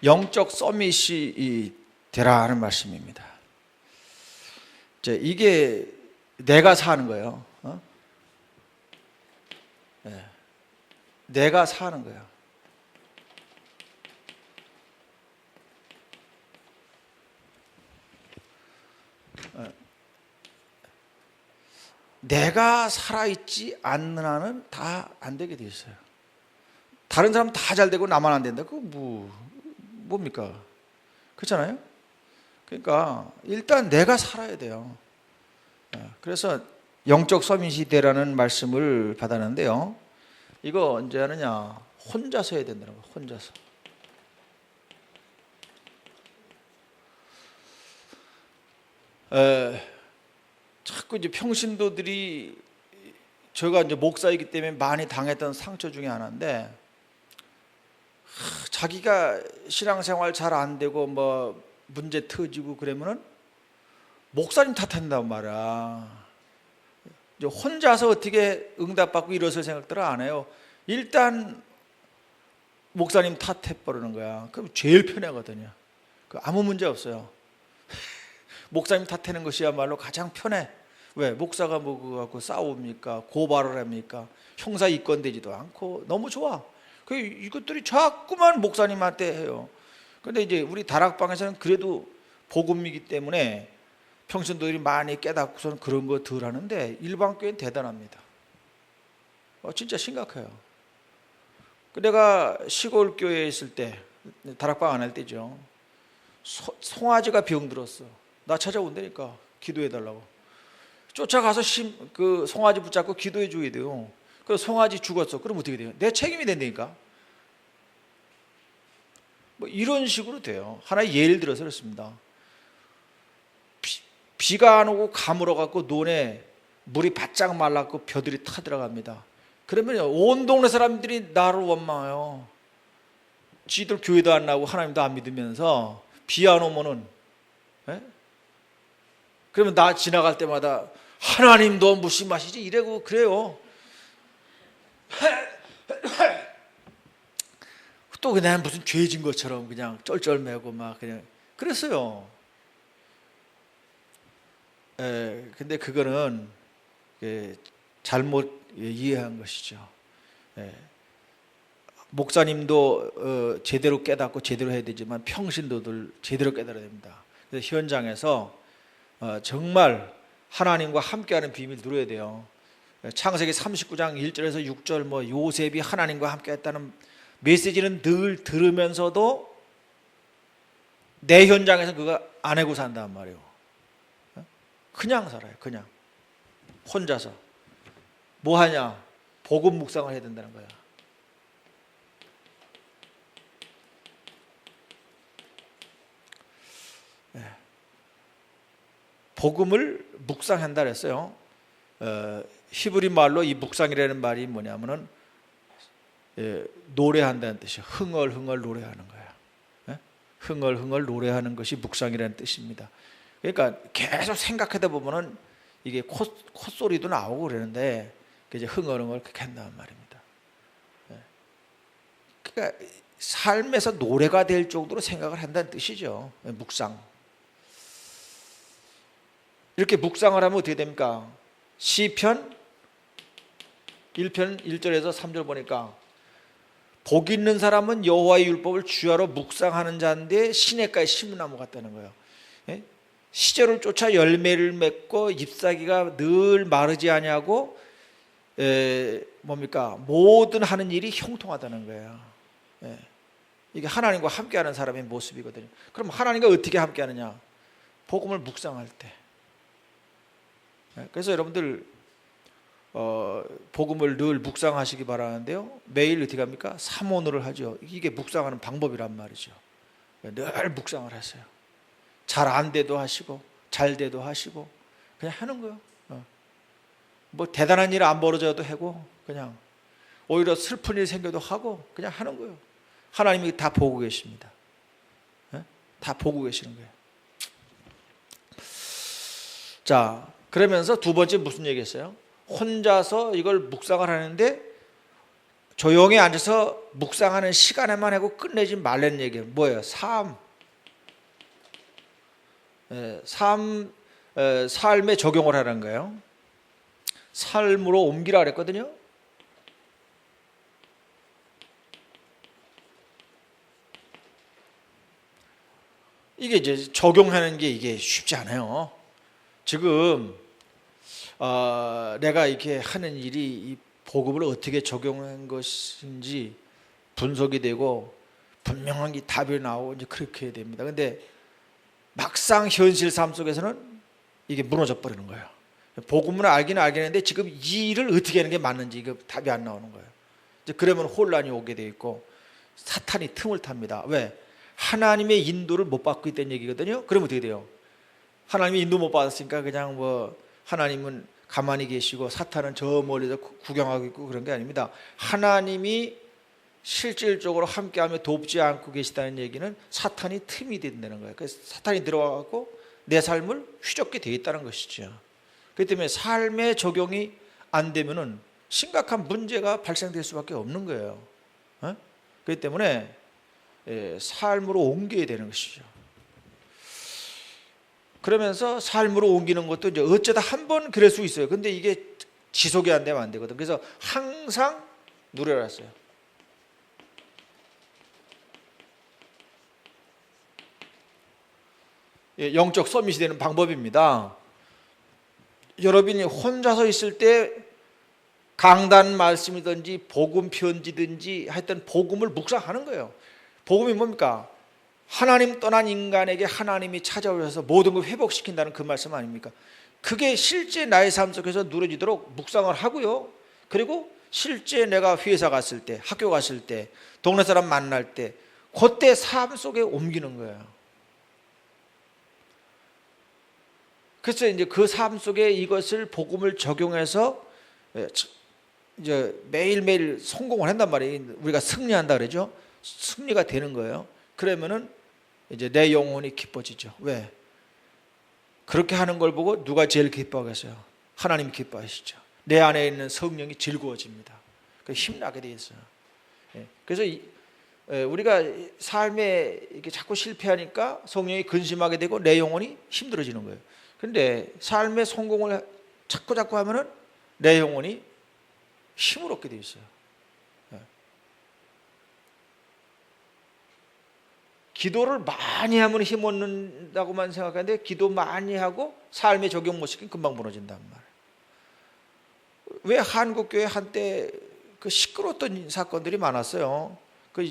영적 서밋이 되라는 말씀입니다. 이게 내가 사는 거예요. 내가 사는 거야. 내가 살아있지 않는 한은 다 안 되게 돼 있어요. 다른 사람 다 잘 되고 나만 안 된다. 그거 뭡니까? 그렇잖아요? 그러니까 일단 내가 살아야 돼요. 그래서 영적 서밋이 되라는 말씀을 받았는데요. 이거 언제 하느냐? 혼자서 해야 된다는 거예요. 혼자서. 자꾸 이제 평신도들이 제가 이제 목사이기 때문에 많이 당했던 상처 중에 하나인데 자기가 신앙생활 잘 안 되고 뭐 문제 터지고 그러면은 목사님 탓한단 말이야. 이제 혼자서 어떻게 응답받고 일어설 생각들을 안 해요. 일단 목사님 탓해버리는 거야. 그럼 제일 편하거든요. 아무 문제 없어요. 목사님 탓하는 것이야말로 가장 편해. 왜? 목사가 뭐 그거 갖고 싸웁니까? 고발을 합니까? 형사 입건되지도 않고 너무 좋아. 이것들이 자꾸만 목사님한테 해요. 그런데 이제 우리 다락방에서는 그래도 복음이기 때문에 평신도들이 많이 깨닫고서는 그런 거 덜 하는데 일반 교회는 대단합니다. 진짜 심각해요. 내가 시골 교회에 있을 때, 다락방 안 할 때죠. 송아지가 병들었어. 나 찾아온다니까 기도해달라고. 쫓아가서 그 송아지 붙잡고 기도해 줘야 돼요. 그래서 송아지 죽었어. 그럼 어떻게 돼요? 내 책임이 된다니까. 뭐 이런 식으로 돼요. 하나의 예를 들어서 그렇습니다. 비가 안 오고 가물어갖고 논에 물이 바짝 말랐고 벼들이 타들어갑니다. 그러면 온 동네 사람들이 나를 원망해요. 지들 교회도 안 나오고 하나님도 안 믿으면서 비 안 오면은, 그러면 나 지나갈 때마다 하나님도 무심하시지 이래고 그래요. 또 그냥 무슨 죄진 것처럼 그냥 쩔쩔매고 막 그냥 그랬어요. 근데 그거는 잘못 이해한 것이죠. 목사님도 제대로 깨닫고 제대로 해야 되지만 평신도들 제대로 깨달아야 됩니다. 그래서 현장에서 정말 하나님과 함께하는 비밀 누려야 돼요. 창세기 39장 1절에서 6절 뭐 요셉이 하나님과 함께했다는 메시지는 늘 들으면서도 내 현장에서 그거 안 하고 산단 말이에요. 그냥 살아요. 그냥 혼자서 뭐 하냐? 복음 묵상을 해야 된다는 거야. 복음을 묵상한다 그랬어요. 히브리 말로 이 묵상이라는 말이 뭐냐면은 노래한다는 뜻이에요. 흥얼흥얼 노래하는 거예요. 흥얼흥얼 노래하는 것이 묵상이라는 뜻입니다. 그러니까 계속 생각하다 보면은 이게 콧소리도 나오고 그러는데 이제 흥얼흥얼 그렇게 한단 말입니다. 그러니까 삶에서 노래가 될 정도로 생각을 한다는 뜻이죠. 묵상. 이렇게 묵상을 하면 어떻게 됩니까? 시편 1편 1절에서 3절 보니까 복 있는 사람은 여호와의 율법을 주야로 묵상하는 자인데 시냇가에 심은 나무 같다는 거예요. 시절을 쫓아 열매를 맺고 잎사귀가 늘 마르지 아니하고 뭡니까? 모든 하는 일이 형통하다는 거예요. 이게 하나님과 함께하는 사람의 모습이거든요. 그럼 하나님과 어떻게 함께하느냐? 복음을 묵상할 때. 그래서 여러분들 복음을 늘 묵상하시기 바라는데요. 매일 어떻게 합니까? 삼오늘을 하죠. 이게 묵상하는 방법이란 말이죠. 늘 묵상을 하세요. 잘 안 돼도 하시고 잘 돼도 하시고 그냥 하는 거예요. 뭐 대단한 일 안 벌어져도 하고 그냥 오히려 슬픈 일 생겨도 하고 그냥 하는 거예요. 하나님이 다 보고 계십니다. 다 보고 계시는 거예요. 자, 그러면서 두 번째 무슨 얘기했어요? 혼자서 이걸 묵상을 하는데 조용히 앉아서 묵상하는 시간에만 하고 끝내지 말라는 얘기예요. 뭐예요? 삶에 적용을 하라는 거예요. 삶으로 옮기라 그랬거든요. 이게 이제 적용하는 게 이게 쉽지 않아요. 지금 내가 이렇게 하는 일이 이 복음을 어떻게 적용한 것인지 분석이 되고 분명한 게 답이 나오고 이제 그렇게 해야 됩니다. 근데 막상 현실 삶 속에서는 이게 무너져 버리는 거예요. 복음을 알기는 알겠는데 지금 이 일을 어떻게 하는 게 맞는지 이거 답이 안 나오는 거예요. 이제 그러면 혼란이 오게 돼 있고 사탄이 틈을 탑니다. 왜? 하나님의 인도를 못 받고 있다는 얘기거든요. 그러면 어떻게 돼요? 하나님의 인도 못 받았으니까 그냥 뭐 하나님은 가만히 계시고 사탄은 저 멀리서 구경하고 있고 그런 게 아닙니다. 하나님이 실질적으로 함께하며 돕지 않고 계시다는 얘기는 사탄이 틈이 된다는 거예요. 그래서 사탄이 들어와서 내 삶을 휘젓게 되어 있다는 것이죠. 그렇기 때문에 삶에 적용이 안 되면은 심각한 문제가 발생될 수밖에 없는 거예요. 그렇기 때문에 삶으로 옮겨야 되는 것이죠. 그러면서 삶으로 옮기는 것도 이제 어쩌다 한 번 그럴 수 있어요. 근데 이게 지속이 안 되면 안 되거든. 그래서 항상 누려라 했어요. 영적 서밋이 되는 방법입니다. 여러분이 혼자서 있을 때 강단 말씀이든지 복음 편지든지 하여튼 복음을 묵상하는 거예요. 복음이 뭡니까? 하나님 떠난 인간에게 하나님이 찾아오셔서 모든 걸 회복시킨다는 그 말씀 아닙니까? 그게 실제 나의 삶 속에서 누려지도록 묵상을 하고요. 그리고 실제 내가 회사 갔을 때, 학교 갔을 때, 동네 사람 만날 때 그때 삶 속에 옮기는 거예요. 그래서 이제 그 삶 속에 이것을 복음을 적용해서 이제 매일매일 성공을 한단 말이에요. 우리가 승리한다 그러죠. 승리가 되는 거예요. 그러면은 이제 내 영혼이 기뻐지죠. 왜? 그렇게 하는 걸 보고 누가 제일 기뻐하겠어요? 하나님이 기뻐하시죠. 내 안에 있는 성령이 즐거워집니다. 힘나게 돼 있어요. 그래서 우리가 삶에 이렇게 자꾸 실패하니까 성령이 근심하게 되고 내 영혼이 힘들어지는 거예요. 그런데 삶의 성공을 자꾸 하면은 내 영혼이 힘을 얻게 돼 있어요. 기도를 많이 하면 힘 얻는다고만 생각하는데 기도 많이 하고 삶에 적용 못 시키면 금방 무너진단 말이에요. 왜 한국교회 한때 그 시끄러웠던 사건들이 많았어요.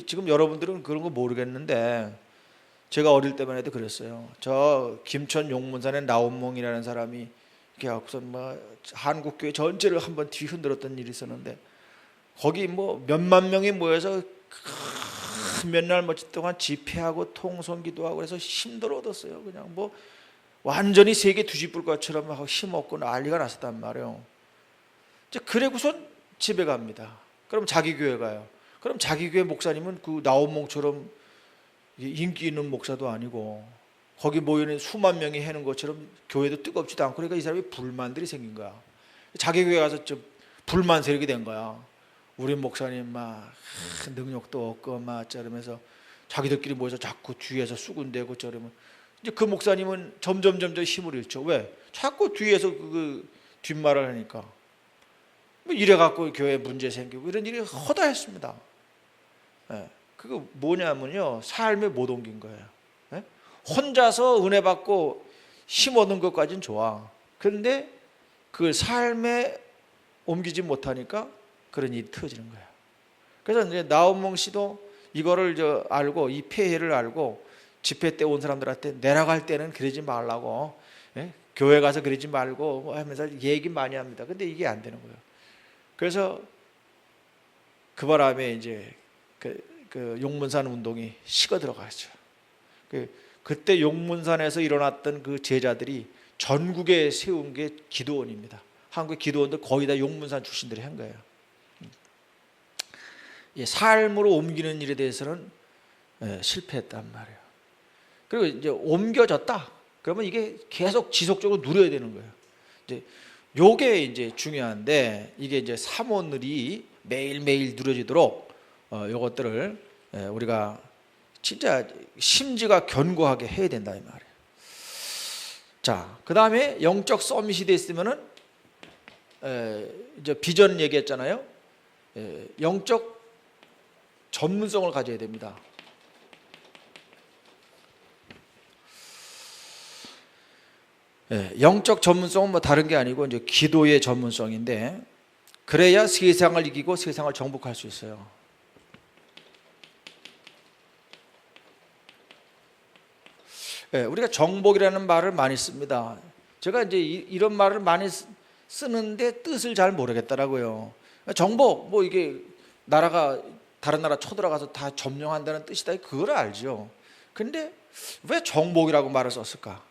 지금 여러분들은 그런 거 모르겠는데 제가 어릴 때만 해도 그랬어요. 저 김천 용문산에 나온몽이라는 사람이 이렇게 하고선 한국교회 전체를 한번 뒤흔들었던 일이 있었는데 거기 몇만 명이 모여서 몇 날 며칠 동안 집회하고 통성기도하고 그래서 힘들어 얻었어요. 그냥 완전히 세계 뒤집을 것처럼 하고 힘없고 난리가 났었단 말이에요. 이제 그래고선 집에 갑니다. 그럼 자기 교회 가요. 그럼 자기 교회 목사님은 그 나온몽처럼 인기 있는 목사도 아니고 거기 모여있는 수만 명이 해는 것처럼 교회도 뜨겁지도 않고 그러니까 이 사람이 불만들이 생긴 거야. 자기 교회 가서 좀 불만 세력이 된 거야. 우리 목사님 능력도 없고 저러면서 자기들끼리 모여서 자꾸 뒤에서 수군대고 저러면 이제 그 목사님은 점점 힘을 잃죠. 왜? 자꾸 뒤에서 그 뒷말을 하니까 이래 갖고 교회에 문제 생기고 이런 일이 허다했습니다. 그거 뭐냐면요, 삶에 못 옮긴 거예요. 혼자서 은혜 받고 힘 얻는 것까지는 좋아. 그런데 그 삶에 옮기지 못하니까 그런 일이 터지는 거예요. 그래서 이제 나온몽 씨도 이거를 알고 이 폐해를 알고 집회 때 온 사람들한테 내려갈 때는 그러지 말라고, 교회 가서 그러지 말고 하면서 얘기 많이 합니다. 근데 이게 안 되는 거예요. 그래서 그 바람에 이제 그 용문산 운동이 식어 들어갔죠. 그때 용문산에서 일어났던 그 제자들이 전국에 세운 게 기도원입니다. 한국의 기도원들 거의 다 용문산 출신들이 한 거예요. 삶으로 옮기는 일에 대해서는 실패했단 말이에요. 그리고 이제 옮겨졌다. 그러면 이게 계속 지속적으로 누려야 되는 거예요. 이제 요게 이제 중요한데 이게 이제 사모늘이 매일매일 누려지도록 요것들을 우리가 진짜 심지가 견고하게 해야 된다 이 말이에요. 자, 그 다음에 영적 서밋이 됐으면은 이제 비전 얘기했잖아요. 영적 전문성을 가져야 됩니다. 영적 전문성은 다른 게 아니고 이제 기도의 전문성인데 그래야 세상을 이기고 세상을 정복할 수 있어요. 우리가 정복이라는 말을 많이 씁니다. 제가 이제 이런 말을 많이 쓰는데 뜻을 잘 모르겠더라고요. 정복, 이게 나라가 다른 나라 쳐들어가서 다 점령한다는 뜻이다. 그걸 알죠. 근데 왜 정복이라고 말을 썼을까?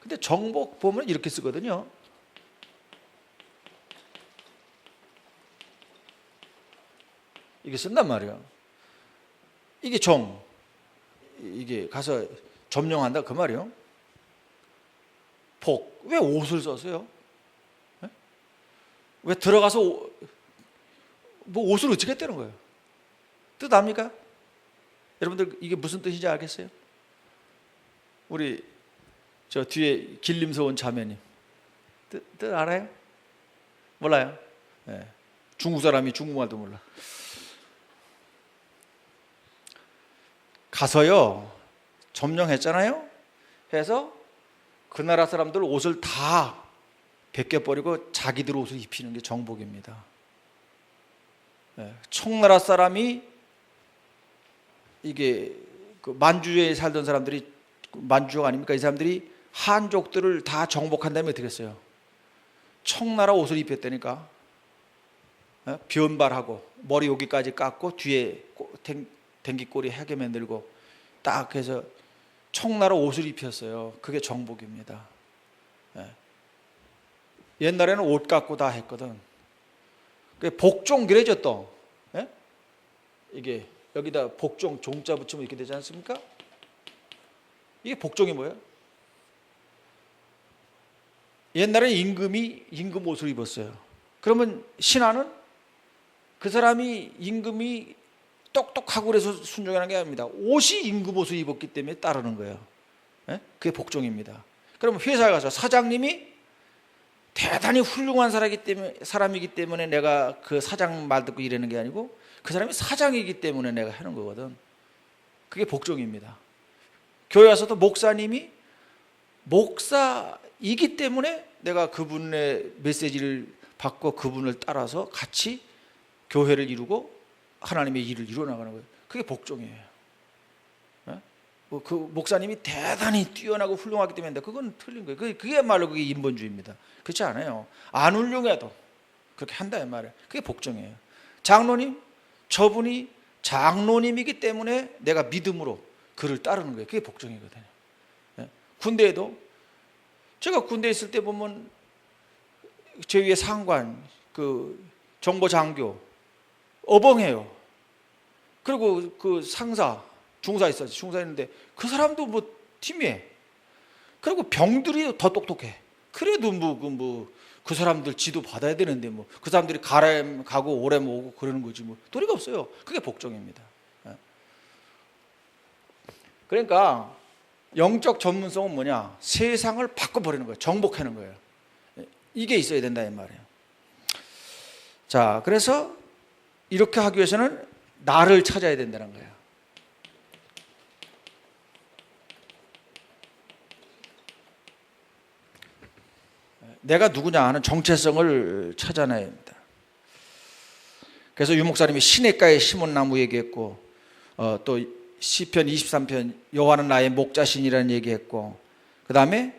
근데 정복 보면 이렇게 쓰거든요. 이게 쓴단 말이에요. 이게 이게 가서 점령한다 그 말이에요. 복, 왜 옷을 썼어요? 왜 들어가서 옷을 어떻게 했다는 거예요? 뜻 압니까? 여러분들 이게 무슨 뜻인지 알겠어요? 우리 저 뒤에 길림서 온 자매님 뜻 알아요? 몰라요? 네. 중국 사람이 중국말도 몰라. 가서요 점령했잖아요. 해서 그 나라 사람들 옷을 다 벗겨버리고 자기들 옷을 입히는 게 정복입니다. 네. 청나라 사람이 이게 그 만주에 살던 사람들이 만주가 아닙니까? 이 사람들이 한족들을 다 정복한 다음에 어떻게 했어요? 청나라 옷을 입혔다니까. 변발하고 머리 여기까지 깎고 뒤에 댕기꼬리 하게 만들고 딱 해서 청나라 옷을 입혔어요. 그게 정복입니다. 옛날에는 옷 갖고 다 했거든. 복종 그래죠 또. 이게 여기다 복종 종자 붙이면 이렇게 되지 않습니까? 이게 복종이 뭐예요? 옛날에 임금 옷을 입었어요. 그러면 신하는 그 사람이 임금이 똑똑하고 그래서 순종하는 게 아닙니다. 옷이 임금 옷을 입었기 때문에 따르는 거예요. 그게 복종입니다. 그러면 회사에 가서 사장님이 대단히 훌륭한 사람이기 때문에 내가 그 사장 말 듣고 일하는 게 아니고 그 사람이 사장이기 때문에 내가 하는 거거든. 그게 복종입니다. 교회 와서도 목사님이 목사이기 때문에 내가 그분의 메시지를 받고 그분을 따라서 같이 교회를 이루고 하나님의 일을 이루어나가는 거예요. 그게 복종이에요. 그 목사님이 대단히 뛰어나고 훌륭하기 때문에 그건 틀린 거예요. 그게말로 그게 인본주의입니다. 그렇지 않아요. 안 훌륭해도 그렇게 한다 이 말이에요. 그게 복종이에요. 장로님, 저분이 장로님이기 때문에 내가 믿음으로 그를 따르는 거예요. 그게 복종이거든요. 군대에도 제가 군대에 있을 때 보면 제 위에 상관, 그 정보장교 어벙해요. 그리고 그 상사, 중사 있었지. 중사 있는데 그 사람도 뭐 팀이에. 그리고 병들이 더 똑똑해. 그래도 그 사람들 지도 받아야 되는데 뭐 그 사람들이 가람 가고 오래 오고 그러는 거지 뭐 도리가 없어요. 그게 복종입니다. 그러니까 영적 전문성은 뭐냐? 세상을 바꿔버리는 거예요. 정복하는 거예요. 이게 있어야 된다 이 말이에요. 자, 그래서 이렇게 하기 위해서는 나를 찾아야 된다는 거예요. 내가 누구냐 하는 정체성을 찾아내야 합니다. 그래서 유 목사님이 시냇가에 심은 나무 얘기했고 또 시편 23편 여호와는 나의 목자신이라는 얘기했고 그 다음에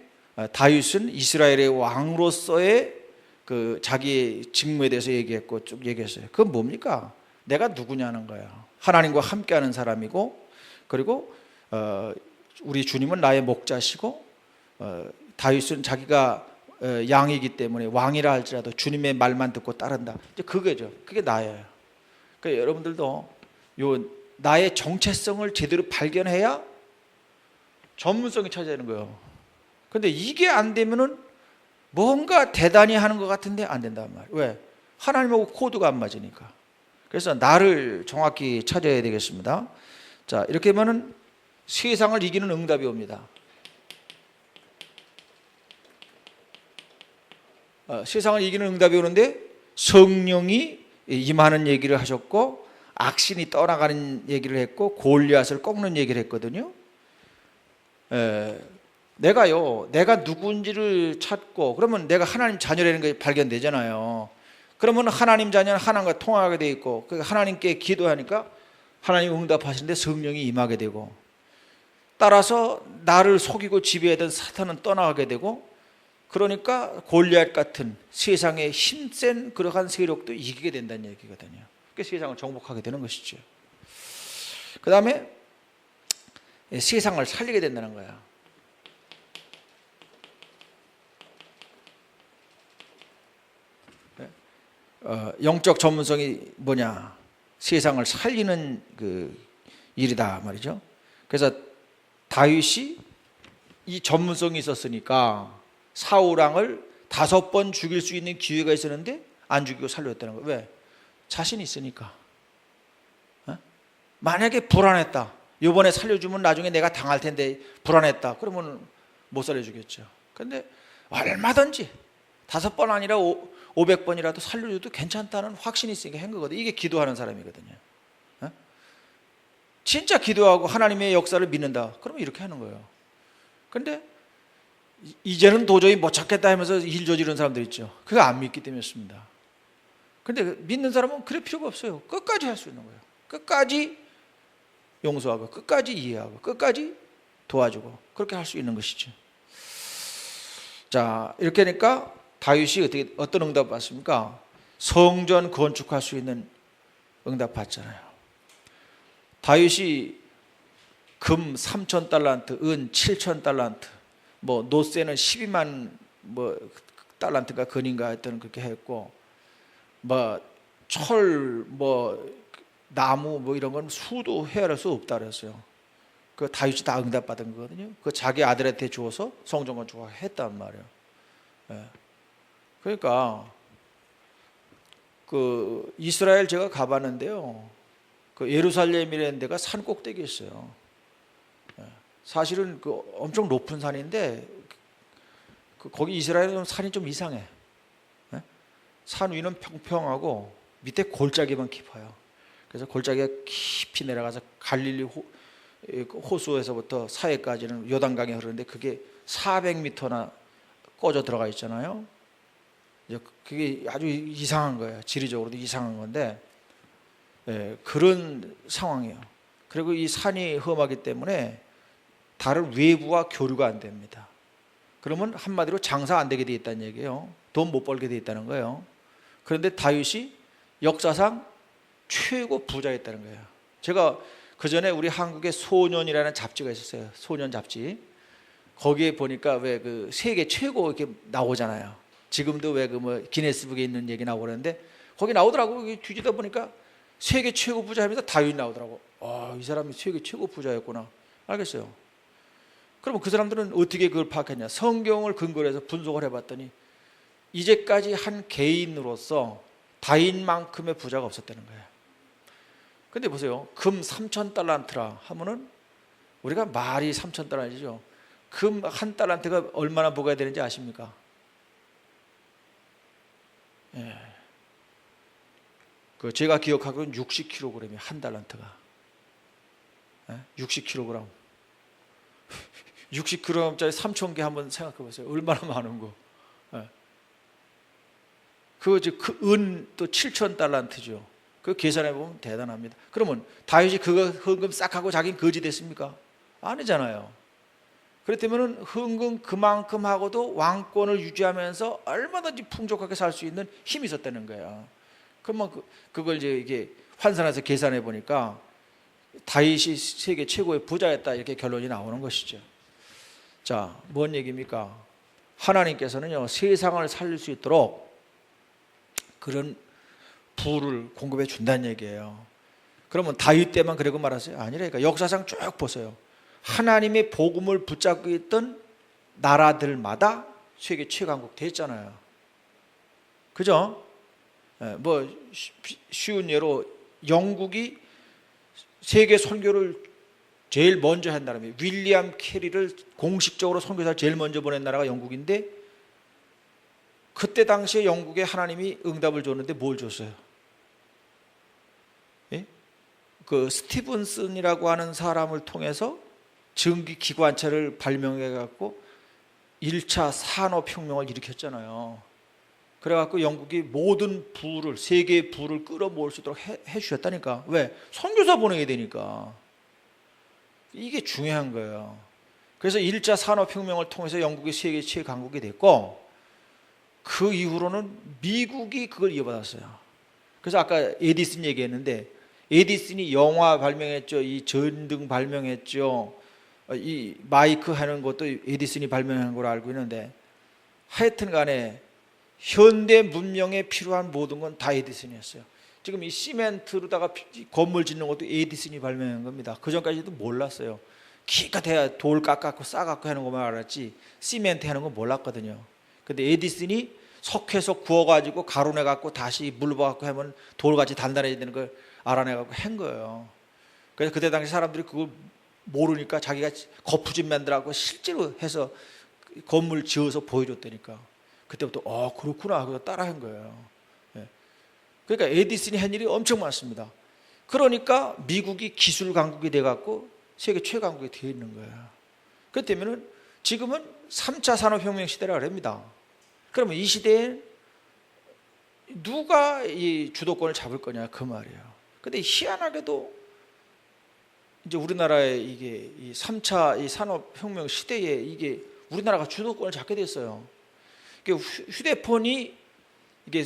다윗은 이스라엘의 왕으로서의 그 자기의 직무에 대해서 얘기했고 쭉 얘기했어요. 그건 뭡니까? 내가 누구냐는 거예요. 하나님과 함께하는 사람이고 그리고 우리 주님은 나의 목자시고 다윗은 자기가 양이기 때문에 왕이라 할지라도 주님의 말만 듣고 따른다. 이제 그거죠. 그게 나예요. 그러니까 여러분들도 요 나의 정체성을 제대로 발견해야 전문성이 찾아지는 거예요. 근데 이게 안 되면은 뭔가 대단히 하는 것 같은데 안 된단 말이에요. 왜? 하나님하고 코드가 안 맞으니까. 그래서 나를 정확히 찾아야 되겠습니다. 자, 이렇게 하면은 세상을 이기는 응답이 옵니다. 세상을 이기는 응답이 오는데 성령이 임하는 얘기를 하셨고 악신이 떠나가는 얘기를 했고 골리앗을 꺾는 얘기를 했거든요. 내가 누군지를 찾고 그러면 내가 하나님 자녀라는 게 발견되잖아요. 그러면 하나님 자녀는 하나님과 통하게 돼 있고 하나님께 기도하니까 하나님 응답하시는데 성령이 임하게 되고 따라서 나를 속이고 지배하던 사탄은 떠나가게 되고 그러니까 골리앗 같은 세상의 힘센 그러한 세력도 이기게 된다는 얘기거든요. 그러니까 세상을 정복하게 되는 것이죠. 그 다음에 세상을 살리게 된다는 거야. 영적 전문성이 뭐냐? 세상을 살리는 그 일이다 말이죠. 그래서 다윗이 이 전문성이 있었으니까 사울 왕을 5번 죽일 수 있는 기회가 있었는데 안 죽이고 살렸다는 거예요. 왜? 자신이 있으니까. 만약에 불안했다. 이번에 살려주면 나중에 내가 당할 텐데 불안했다. 그러면 못 살려주겠죠. 근데 얼마든지 5번 아니라 500번이라도 살려줘도 괜찮다는 확신이 있으니까 한 거거든요. 이게 기도하는 사람이거든요. 어? 진짜 기도하고 하나님의 역사를 믿는다. 그러면 이렇게 하는 거예요. 근데 이제는 도저히 못 찾겠다 하면서 일 저지르는 사람들 있죠. 그거 안 믿기 때문이었습니다. 근데 믿는 사람은 그럴 필요가 없어요. 끝까지 할 수 있는 거예요. 끝까지 용서하고 끝까지 이해하고 끝까지 도와주고 그렇게 할 수 있는 것이죠. 자, 이렇게 하니까 다윗이 어떤 응답 받습니까? 성전 건축할 수 있는 응답 받잖아요. 다윗이 금 3,000달란트, 은 7,000달란트, 뭐 노세는 12만 뭐 달란트가 근인가 하여튼 그렇게 했고, 뭐 철, 뭐 나무 뭐 이런 건 수도 헤아릴 수 없다 그랬어요. 그 다윗이 다 응답받은 거거든요. 그 자기 아들한테 주어서 성전 건축을 했단 말이에요. 예. 그러니까 그 이스라엘 제가 가봤는데요. 그 예루살렘이라는 데가 산 꼭대기에 있어요. 예. 사실은 그 엄청 높은 산인데 거기 이스라엘은 산이 좀 이상해. 예? 산 위는 평평하고 밑에 골짜기만 깊어요. 그래서 골짜기가 깊이 내려가서 갈릴리 호수에서부터 사해까지는 요단강에 흐르는데 그게 400m나 꺼져 들어가 있잖아요. 그게 아주 이상한 거예요. 지리적으로도 이상한 건데, 예, 그런 상황이에요. 그리고 이 산이 험하기 때문에 다른 외부와 교류가 안 됩니다. 그러면 한마디로 장사 안 되게 돼 있다는 얘기예요. 돈 못 벌게 돼 있다는 거예요. 그런데 다윗이 역사상 최고 부자였다는 거예요. 제가 그 전에 우리 한국에 소년이라는 잡지가 있었어요. 소년 잡지. 거기에 보니까 왜 그 세계 최고 이렇게 나오잖아요. 지금도 왜 그 뭐 기네스북에 있는 얘기 나오고 그러는데 거기 나오더라고. 뒤지다 보니까 세계 최고 부자 하면서 다윗 나오더라고. 아, 이 사람이 세계 최고 부자였구나. 알겠어요. 그러면 그 사람들은 어떻게 그걸 파악했냐? 성경을 근거로 해서 분석을 해봤더니 이제까지 한 개인으로서 다윗만큼의 부자가 없었다는 거예요. 근데 보세요. 금 3,000달란트라 하면은 우리가 말이 3,000달란트죠. 금 한 달란트가 얼마나 부과해야 되는지 아십니까? 예. 그 제가 기억하기로는 60kg이 한 달란트가. 예? 60kg. 60kg짜리 3,000개 한번 생각해 보세요. 얼마나 많은 거. 예. 그 은 또 7,000달란트죠. 그 계산해 보면 대단합니다. 그러면 다윗이 그거 헌금 싹 하고 자기는 거지 됐습니까? 아니잖아요. 그렇다면 헌금 그만큼 하고도 왕권을 유지하면서 얼마든지 풍족하게 살 수 있는 힘이 있었다는 거예요. 그러면 그걸 이제 이게 환산해서 계산해 보니까 다윗이 세계 최고의 부자였다 이렇게 결론이 나오는 것이죠. 자, 뭔 얘기입니까? 하나님께서는요 세상을 살릴 수 있도록 그런 부를 공급해 준다는 얘기예요. 그러면 다윗 때만 그러고 말하세요? 아니라니까. 역사상 쭉 보세요. 하나님의 복음을 붙잡고 있던 나라들마다 세계 최강국 됐잖아요. 그죠? 뭐 쉬운 예로 영국이 세계 선교를 제일 먼저 한 나라입니다. 윌리엄 캐리를 공식적으로 선교사를 제일 먼저 보낸 나라가 영국인데 그때 당시에 영국에 하나님이 응답을 줬는데 뭘 줬어요? 예? 그 스티븐슨이라고 하는 사람을 통해서 전기 기관차를 발명해 갖고 1차 산업혁명을 일으켰잖아요. 그래 갖고 영국이 모든 부를 세계의 부를 끌어모을 수 있도록 해 주셨다니까. 왜? 선교사 보내야 되니까. 이게 중요한 거예요. 그래서 1차 산업혁명을 통해서 영국이 세계 최강국이 됐고 그 이후로는 미국이 그걸 이어받았어요. 그래서 아까 에디슨 얘기했는데 에디슨이 영화 발명했죠. 이 전등 발명했죠. 이 마이크 하는 것도 에디슨이 발명한 걸로 알고 있는데 하여튼 간에 현대 문명에 필요한 모든 건 다 에디슨이었어요. 지금 이 시멘트로다가 건물 짓는 것도 에디슨이 발명한 겁니다. 그 전까지도 몰랐어요. 기껏해야 돌 깎아갖고 싸갖고 하는 것만 알았지 시멘트 하는 건 몰랐거든요. 근데 에디슨이 석회서 구워가지고 가루내갖고 다시 물 부어갖고 하면 돌같이 단단해지는 걸 알아내갖고 한 거예요. 그래서 그때 당시 사람들이 그걸 모르니까 자기가 거푸집 만들라고 실제로 해서 건물 지어서 보여줬다니까. 그때부터 그렇구나 하고 따라한 거예요. 예. 그러니까 에디슨이 한 일이 엄청 많습니다. 그러니까 미국이 기술 강국이 돼갖고 세계 최강국이 되어 있는 거예요. 그렇기 때문에 지금은 3차 산업혁명 시대라고 합니다. 그러면 이 시대에 누가 이 주도권을 잡을 거냐 그 말이에요. 근데 희한하게도 이제 우리나라의 이게 이 3차 이 산업혁명 시대에 이게 우리나라가 주도권을 잡게 됐어요. 휴대폰이 이게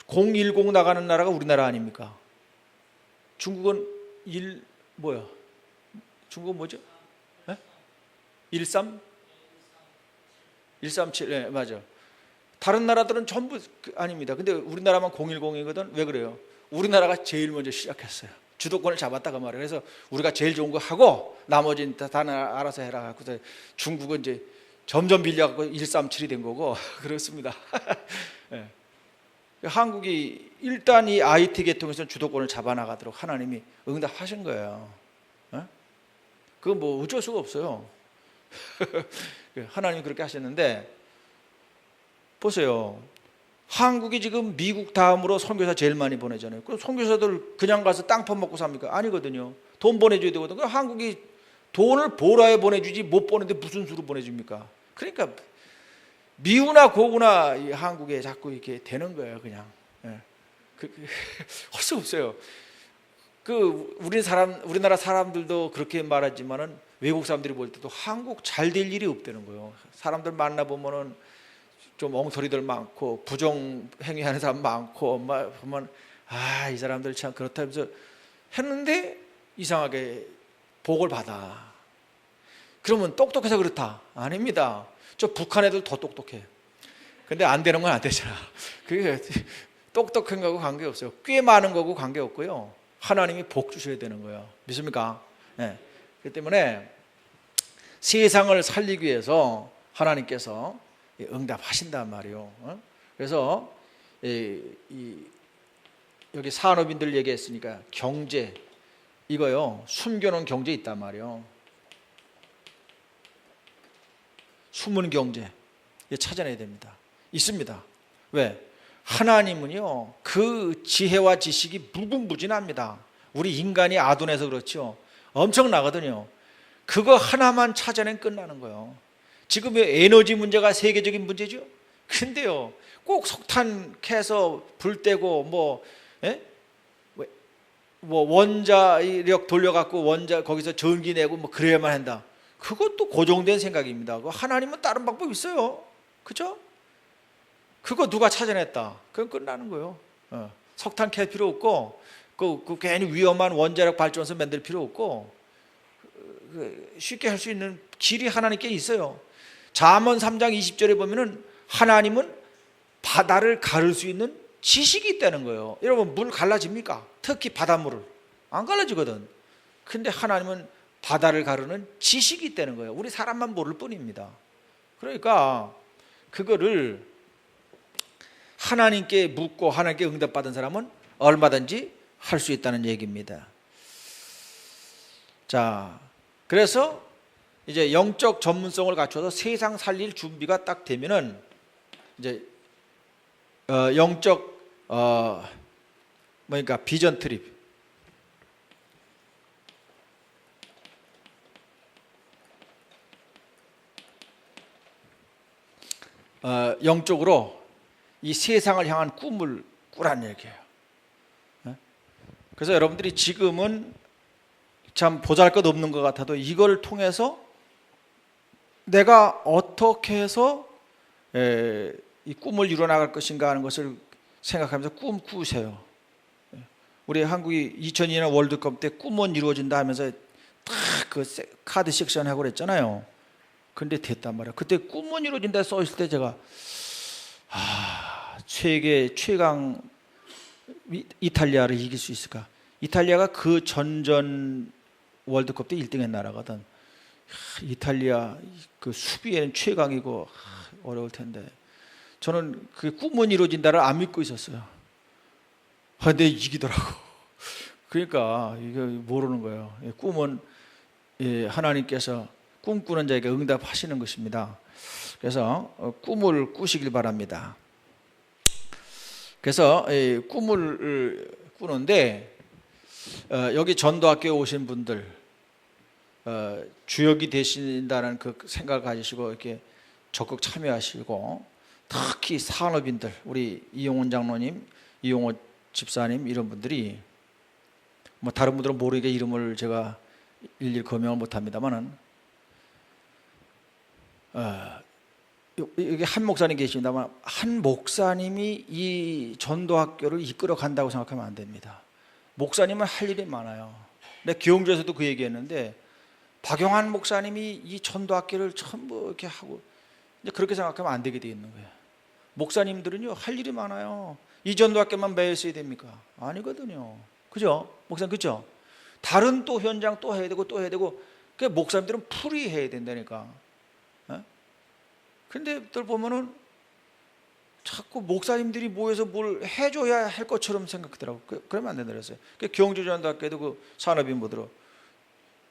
010 나가는 나라가 우리나라 아닙니까? 중국은 중국은 뭐죠? 네? 13? 137, 네, 맞아. 다른 나라들은 전부 아닙니다. 근데 우리나라만 010이거든. 왜 그래요? 우리나라가 제일 먼저 시작했어요. 주도권을 잡았다가 말이에요. 그래서 우리가 제일 좋은 거 하고 나머지는 다 알아서 해라. 그래서 중국은 이제 점점 밀려갖고 137이 된 거고 그렇습니다. 네. 한국이 일단 이 IT 계통에서 주도권을 잡아나가도록 하나님이 응답하신 거예요. 네? 그건 뭐 어쩔 수가 없어요. 하나님이 그렇게 하셨는데 보세요. 한국이 지금 미국 다음으로 선교사 제일 많이 보내잖아요. 그럼 선교사들 그냥 가서 땅 퍼먹고 삽니까? 아니거든요. 돈 보내줘야 되거든요. 그럼 한국이 돈을 벌어야 보내주지 못 보내는데 무슨 수로 보내줍니까? 그러니까 미우나 고우나 이 한국에 자꾸 이렇게 되는 거예요. 그냥 할 수 없어요. 우리나라 사람들도 그렇게 말하지만은 외국 사람들이 볼 때도 한국 잘 될 일이 없다는 거예요. 사람들 만나 보면은 좀 엉터리들 많고 부정 행위하는 사람 많고 막 보면 이 사람들 참 그렇다면서 했는데 이상하게 복을 받아. 그러면 똑똑해서 그렇다? 아닙니다. 저 북한 애들 더 똑똑해. 근데 안 되는 건 안 되잖아. 그게 똑똑한 거하고 관계없어요. 꽤 많은 거고 관계없고요. 하나님이 복 주셔야 되는 거예요. 믿습니까? 네. 그렇기 때문에 세상을 살리기 위해서 하나님께서 응답하신단 말이에요. 그래서 여기 산업인들 얘기했으니까 경제 이거요. 숨겨놓은 경제 있단 말이에요. 숨은 경제 찾아내야 됩니다. 있습니다. 왜? 하나님은요 그 지혜와 지식이 무궁무진합니다. 우리 인간이 아둔해서 그렇죠. 엄청나거든요. 그거 하나만 찾아내면 끝나는 거예요. 지금의 에너지 문제가 세계적인 문제죠. 근데요 꼭 석탄 캐서 불 떼고 뭐 원자력 돌려갖고 거기서 전기 내고 뭐 그래야만 한다. 그것도 고정된 생각입니다. 하나님은 다른 방법 있어요. 그죠? 그거 누가 찾아냈다. 그건 끝나는 거예요. 석탄 캘 필요 없고 그 괜히 위험한 원자력 발전소 만들 필요 없고 쉽게 할 수 있는 길이 하나님께 있어요. 잠언 3장 20절에 보면은 하나님은 바다를 가를 수 있는 지식이 있다는 거예요. 여러분 물 갈라집니까? 특히 바닷물을 안 갈라지거든. 근데 하나님은 바다를 가르는 지식이 있다는 거예요. 우리 사람만 모를 뿐입니다. 그러니까 그거를 하나님께 묻고 하나님께 응답받은 사람은 얼마든지 할 수 있다는 얘기입니다. 자, 그래서 이제 영적 전문성을 갖춰서 세상 살릴 준비가 딱 되면은 이제 영적 뭐니까 비전 트립. 영적으로 이 세상을 향한 꿈을 꾸란 얘기예요. 그래서 여러분들이 지금은 참 보잘것없는 것 같아도 이걸 통해서 내가 어떻게 해서 이 꿈을 이뤄나갈 것인가 하는 것을 생각하면서 꿈 꾸세요. 우리 한국이 2002년 월드컵 때 꿈은 이루어진다 하면서 딱 그 카드 섹션 하고 그랬잖아요. 근데 됐단 말이에요. 그때 꿈은 이루어진다 써 있을 때 제가 세계 최강 이탈리아를 이길 수 있을까? 이탈리아가 그 전전 월드컵 때 1등한 나라거든. 이탈리아 그 수비에는 최강이고 어려울 텐데 저는 그 꿈은 이루어진다를 안 믿고 있었어요. 근데 이기더라고. 그러니까 이거 모르는 거예요. 꿈은 하나님께서 꿈꾸는 자에게 응답하시는 것입니다. 그래서 꿈을 꾸시길 바랍니다. 그래서 꿈을 꾸는데 여기 전도학교에 오신 분들 주역이 되신다는 그 생각을 가지시고 이렇게 적극 참여하시고, 특히 산업인들, 우리 이용원 장로님, 이용호 집사님 이런 분들이, 뭐 다른 분들은 모르게 이름을 제가 일일이 거명을 못합니다만은 여기 한 목사님 계십니다만, 한 목사님이 이 전도학교를 이끌어 간다고 생각하면 안 됩니다. 목사님은 할 일이 많아요. 내가 기영조에서도 그 얘기했는데, 박용환 목사님이 이 전도학교를 전부 이렇게 하고, 이제 그렇게 생각하면 안 되게 돼 있는 거예요. 목사님들은요 할 일이 많아요. 이 전도학교만 매일 써야 됩니까? 아니거든요. 그죠? 목사님, 그죠? 다른 또 현장 또 해야 되고 또 해야 되고, 그 목사님들은 풀이 해야 된다니까. 근데 들 보면은 자꾸 목사님들이 모여서 뭘 해줘야 할 것처럼 생각하더라고. 그러면 안 된다 그랬어요. 경주전도학교도 그 산업인 보더라,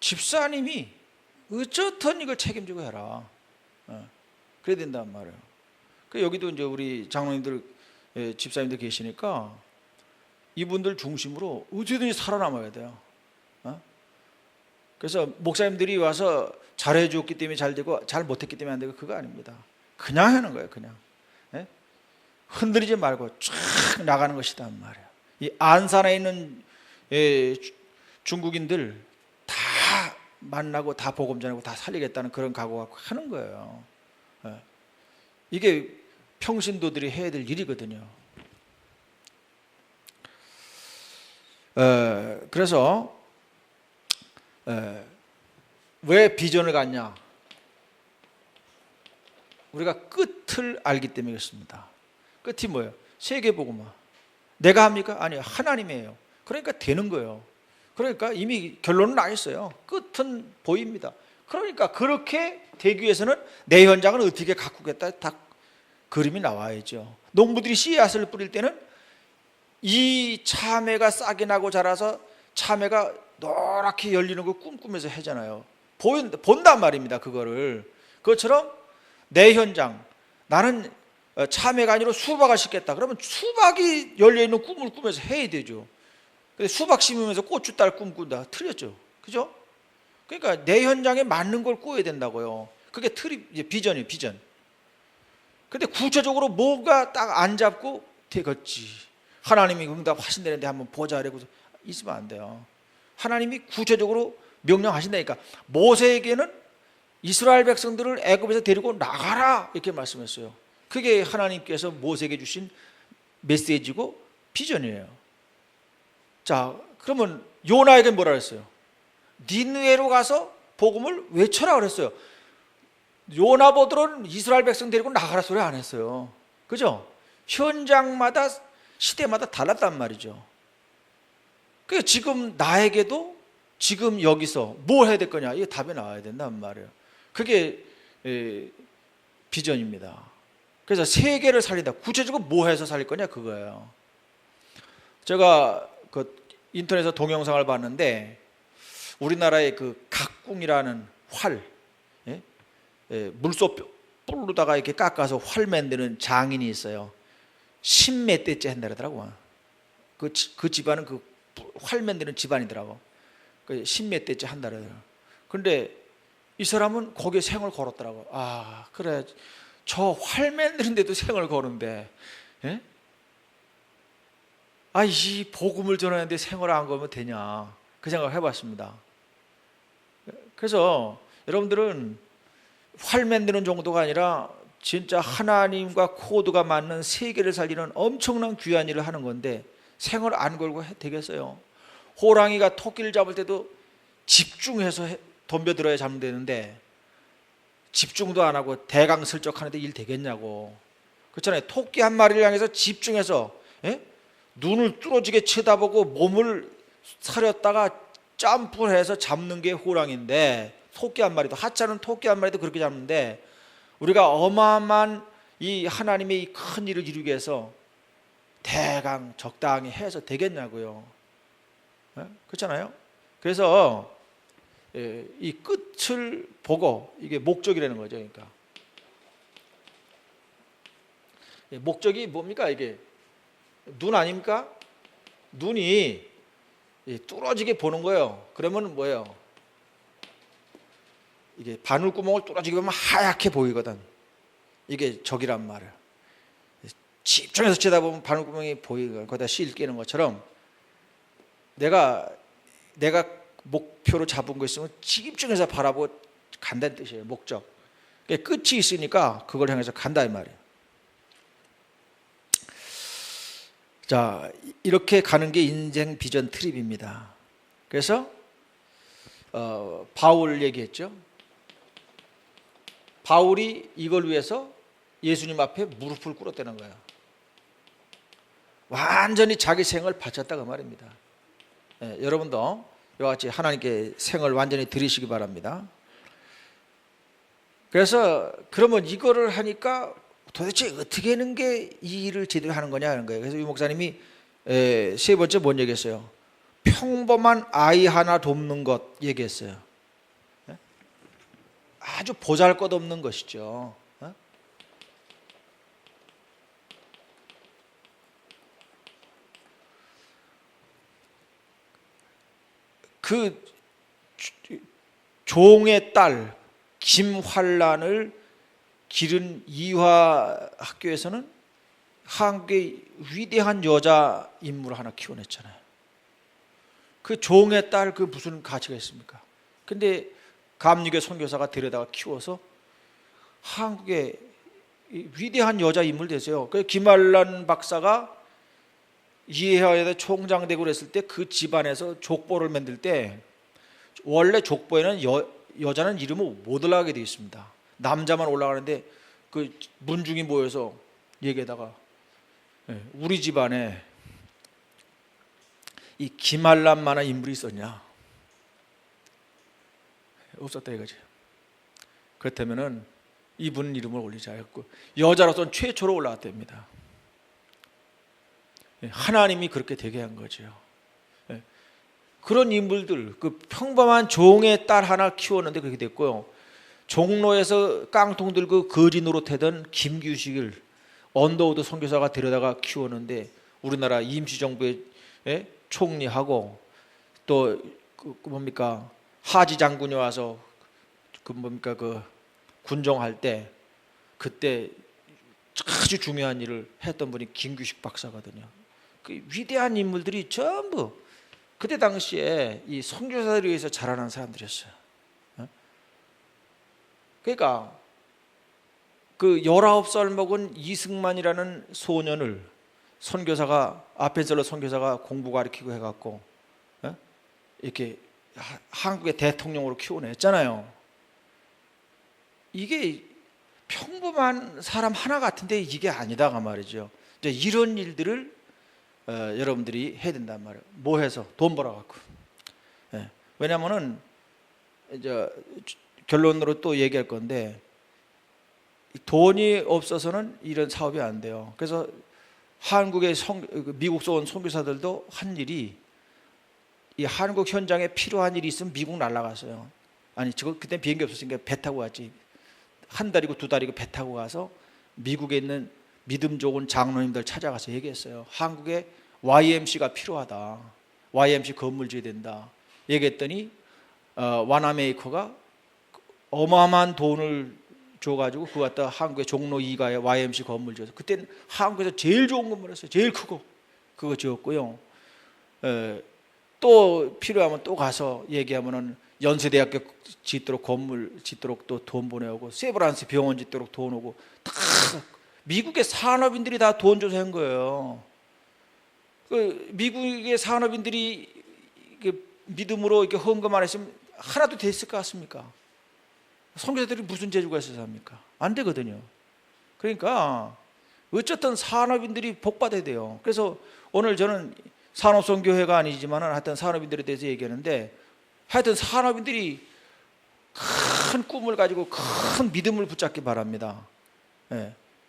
집사님이 어쨌든 이걸 책임지고 해라. 그래야 된단 말이에요. 여기도 이제 우리 장로님들, 집사님들 계시니까 이분들 중심으로 어쨌든 살아남아야 돼요. 그래서 목사님들이 와서 잘해줬기 때문에 잘 되고 잘 못했기 때문에 안 되고, 그거 아닙니다. 그냥 하는 거예요. 그냥 흔들리지 말고 쫙 나가는 것이단 말이에요. 이 안산에 있는 중국인들 다 만나고 다 복음 전하고 다 살리겠다는 그런 각오 갖고 하는 거예요. 이게 평신도들이 해야 될 일이거든요. 그래서 왜 비전을 갖냐? 우리가 끝을 알기 때문이었습니다. 끝이 뭐예요? 세계복음화. 내가 합니까? 아니요, 하나님이에요. 그러니까 되는 거예요. 그러니까 이미 결론은 나 있어요. 끝은 보입니다. 그러니까 그렇게 되기 위해서는 내 현장을 어떻게 가꾸겠다, 딱 그림이 나와야죠. 농부들이 씨앗을 뿌릴 때는 이 참외가 싹이 나고 자라서 참외가 노랗게 열리는 걸 꿈꾸면서 하잖아요. 본단 말입니다. 그것처럼 내 현장, 나는 참외가 아니라 수박을 심겠다. 그러면 수박이 열려있는 꿈을 꾸면서 해야 되죠. 근데 수박 심으면서 고추 딸 꿈꾼다. 틀렸죠. 그죠? 그러니까 내 현장에 맞는 걸 꾸어야 된다고요. 그게 비전이에요. 비전. 근데 구체적으로 뭐가 딱 안 잡고 되겠지, 하나님이 응답하신다는데 한번 보자 이러고 있으면 안 돼요. 하나님이 구체적으로 명령하신다니까. 모세에게는 이스라엘 백성들을 애굽에서 데리고 나가라 이렇게 말씀했어요. 그게 하나님께서 모세에게 주신 메시지고 비전이에요. 자, 그러면 요나에게 뭐라 그랬어요? 니느웨로 가서 복음을 외쳐라 그랬어요. 요나보다는 이스라엘 백성 데리고 나가라 소리 안 했어요. 그죠? 현장마다 시대마다 달랐단 말이죠. 그 지금 나에게도 지금 여기서 뭘 해야 될 거냐, 이게 답이 나와야 된단 말이에요. 그게 비전입니다. 그래서 세계를 살린다. 구체적으로 뭐 해서 살릴 거냐, 그거예요. 제가 그 인터넷에서 동영상을 봤는데, 우리나라의 그 각궁이라는 활, 물소 뿔로다가 이렇게 깎아서 활 만드는 장인이 있어요. 10몇 대째 한다 그러더라고. 그 집안은 그 활 만드는 집안이더라고. 10몇 대째 한다 그러더라고. 근데 이 사람은 거기에 생을 걸었더라고. 아, 그래, 저 활 만드는데도 생을 거는데, 이 복음을 전하는데 생을 안 걸면 되냐, 그 생각을 해봤습니다. 그래서 여러분들은 활 만드는 정도가 아니라 진짜 하나님과 코드가 맞는 세계를 살리는 엄청난 귀한 일을 하는 건데, 생을 안 걸고 되겠어요? 호랑이가 토끼를 잡을 때도 집중해서 덤벼들어야 잡으면 되는데 집중도 안 하고 대강슬쩍 하는데 일 되겠냐고. 그렇잖아요. 토끼 한 마리를 향해서 집중해서 눈을 뚫어지게 쳐다보고 몸을 사렸다가 점프를 해서 잡는 게 호랑이인데, 토끼 한 마리도, 하찮은 토끼 한 마리도 그렇게 잡는데, 우리가 어마어마한 이 하나님의 이 큰 일을 이루기 위해서 대강 적당히 해서 되겠냐고요. 그렇잖아요. 그래서 이 끝을 보고 이게 목적이라는 거죠. 그러니까 목적이 뭡니까? 이게 눈 아닙니까? 눈이 뚫어지게 보는 거예요. 그러면 뭐예요? 이게 바늘구멍을 뚫어지게 보면 하얗게 보이거든. 이게 적이란 말이에요. 집중해서 쳐다보면 바늘구멍이 보이거든. 거기다 실 끼는 것처럼 내가 목표로 잡은 거 있으면 집중해서 바라보고 간다는 뜻이에요. 목적. 끝이 있으니까 그걸 향해서 간다 이 말이에요. 자, 이렇게 가는 게 인생 비전 트립입니다. 그래서 바울 얘기했죠. 바울이 이걸 위해서 예수님 앞에 무릎을 꿇었다는 거예요. 완전히 자기 생을 바쳤다 그 말입니다. 여러분도 이와 같이 하나님께 생을 완전히 드리시기 바랍니다. 그래서 그러면 이거를 하니까 도대체 어떻게 하는 게 이 일을 제대로 하는 거냐 하는 거예요. 그래서 유 목사님이 세 번째 뭔 얘기했어요? 평범한 아이 하나 돕는 것 얘기했어요. 아주 보잘것없는 것이죠. 그 종의 딸 김환란을 기른 이화 학교에서는 한국의 위대한 여자 인물을 하나 키워냈잖아요. 그 종의 딸 그 무슨 가치가 있습니까? 근데 감리교 선교사가 데려다가 키워서 한국의 위대한 여자 인물 됐어요. 그 김환란 박사가 이해화에 총장 되고 그랬을 때 그 집안에서 족보를 만들 때 원래 족보에는 여자는 이름을 못 올라가게 되어 있습니다. 남자만 올라가는데 그 문중이 모여서 얘기하다가 우리 집안에 이 김한란만한 인물이 있었냐? 없었다 이거지. 그렇다면은 이분 이름을 올리자 했고 여자로서는 최초로 올라왔답니다. 하나님이 그렇게 되게 한 거죠. 그런 인물들, 그 평범한 종의 딸 하나 키웠는데 그렇게 됐고요. 종로에서 깡통 들고 거지 노릇하던 김규식을 언더우드 선교사가 데려다가 키웠는데 우리나라 임시정부의 총리하고 또 뭡니까 하지 장군이 와서 그 군정할 때 그때 아주 중요한 일을 했던 분이 김규식 박사거든요. 그 위대한 인물들이 전부 그때 당시에 이 선교사들에 의해서 자라난 사람들이었어요. 그러니까 그 19살 먹은 이승만이라는 소년을 선교사가 아펜셀러 선교사가 공부 가르치고 해갖고 이렇게 한국의 대통령으로 키워냈잖아요. 이게 평범한 사람 하나 같은데 이게 아니다가 말이죠. 이제 이런 일들을 여러분들이 해야 된단 말이에요. 뭐 해서 돈 벌어갖고. 왜냐하면은 이제 결론으로 또 얘기할 건데 돈이 없어서는 이런 사업이 안 돼요. 그래서 한국의 미국서 온 선교사들도 한 일이 이 한국 현장에 필요한 일이 있으면 미국 날아갔어요. 아니 그때 비행기 없었으니까 배 타고 갔지. 한 달이고 두 달이고 배 타고 가서 미국에 있는 믿음 좋은 장로님들 찾아가서 얘기했어요. 한국에 YMC가 필요하다. YMC 건물 지어야 된다. 얘기했더니 와나메이커가 어마어마한 돈을 줘가지고 그거 갖다 한국의 종로 2가에 YMC 건물 지어서 그때는 한국에서 제일 좋은 건물이었어요. 제일 크고 그거 지었고요. 또 필요하면 또 가서 얘기하면은 연세대학교 짓도록 건물 짓도록 또 돈 보내오고 세브란스 병원 짓도록 돈 오고 다 미국의 산업인들이 다 돈 줘서 한 거예요. 그 미국의 산업인들이 믿음으로 이렇게 헌금 안 했으면 하나도 됐을 것 같습니까? 선교사들이 무슨 재주가 있어서 합니까? 안 되거든요. 그러니까 어쨌든 산업인들이 복받아야 돼요. 그래서 오늘 저는 산업선교회가 아니지만 하여튼 산업인들에 대해서 얘기하는데 하여튼 산업인들이 큰 꿈을 가지고 큰 믿음을 붙잡기 바랍니다.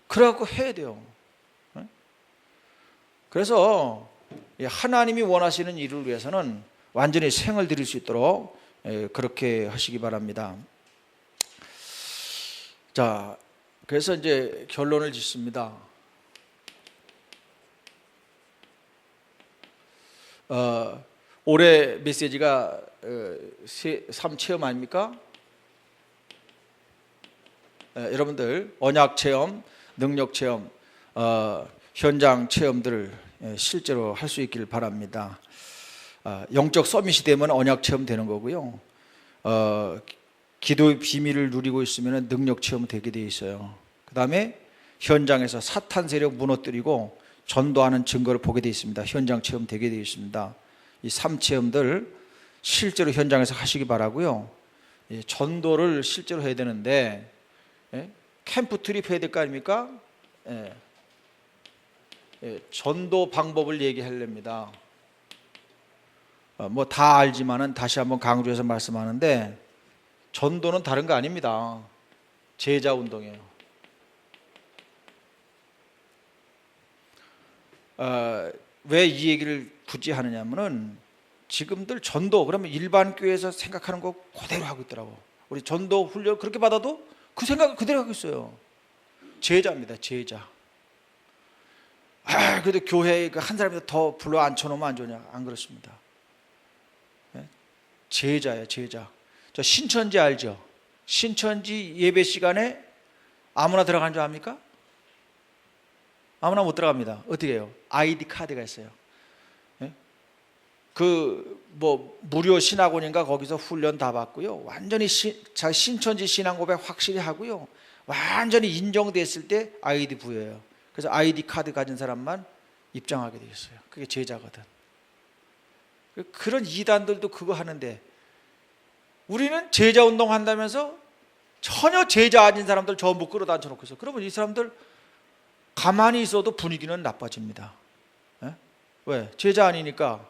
그래갖고 해야 돼요. 그래서 하나님이 원하시는 일을 위해서는 완전히 생을 드릴 수 있도록 그렇게 하시기 바랍니다. 자, 그래서 이제 결론을 짓습니다. 올해 메시지가 삶 체험 아닙니까? 여러분들 언약 체험, 능력 체험, 현장 체험들을 실제로 할 수 있기를 바랍니다. 영적 서밋이 되면 언약 체험 되는 거고요. 기도의 비밀을 누리고 있으면 능력 체험 되게 돼 있어요. 그 다음에 현장에서 사탄 세력 무너뜨리고 전도하는 증거를 보게 돼 있습니다. 현장 체험 되게 돼 있습니다. 이 3체험들 실제로 현장에서 하시기 바라고요. 전도를 실제로 해야 되는데 캠프 트립 해야 될 거 아닙니까? 전도 방법을 얘기하렵니다. 뭐 다 알지만은 다시 한번 강조해서 말씀하는데, 전도는 다른 거 아닙니다. 제자 운동이에요. 왜 이 얘기를 굳이 하느냐면은 지금들 전도 그러면 일반 교회에서 생각하는 거 그대로 하고 있더라고. 우리 전도 훈련 그렇게 받아도 그 생각을 그대로 하고 있어요. 제자입니다. 제자. 그래도 교회에 한 사람이 더 불러 앉혀놓으면 안 좋냐? 안 그렇습니다. 제자예요. 제자. 저 신천지 알죠? 신천지 예배 시간에 아무나 들어간 줄 압니까? 아무나 못 들어갑니다. 어떻게 해요? 아이디 카드가 있어요. 뭐 무료 신학원인가 거기서 훈련 다 받고요. 완전히 신천지 신앙 고백 확실히 하고요. 완전히 인정됐을 때 아이디 부여해요. 그래서 아이디 카드 가진 사람만 입장하게 되어 있어요. 그게 제자거든. 그런 이단들도 그거 하는데, 우리는 제자 운동 한다면서 전혀 제자 아닌 사람들 전부 끌어다 앉혀놓고 있어. 그러면 이 사람들 가만히 있어도 분위기는 나빠집니다. 왜? 제자 아니니까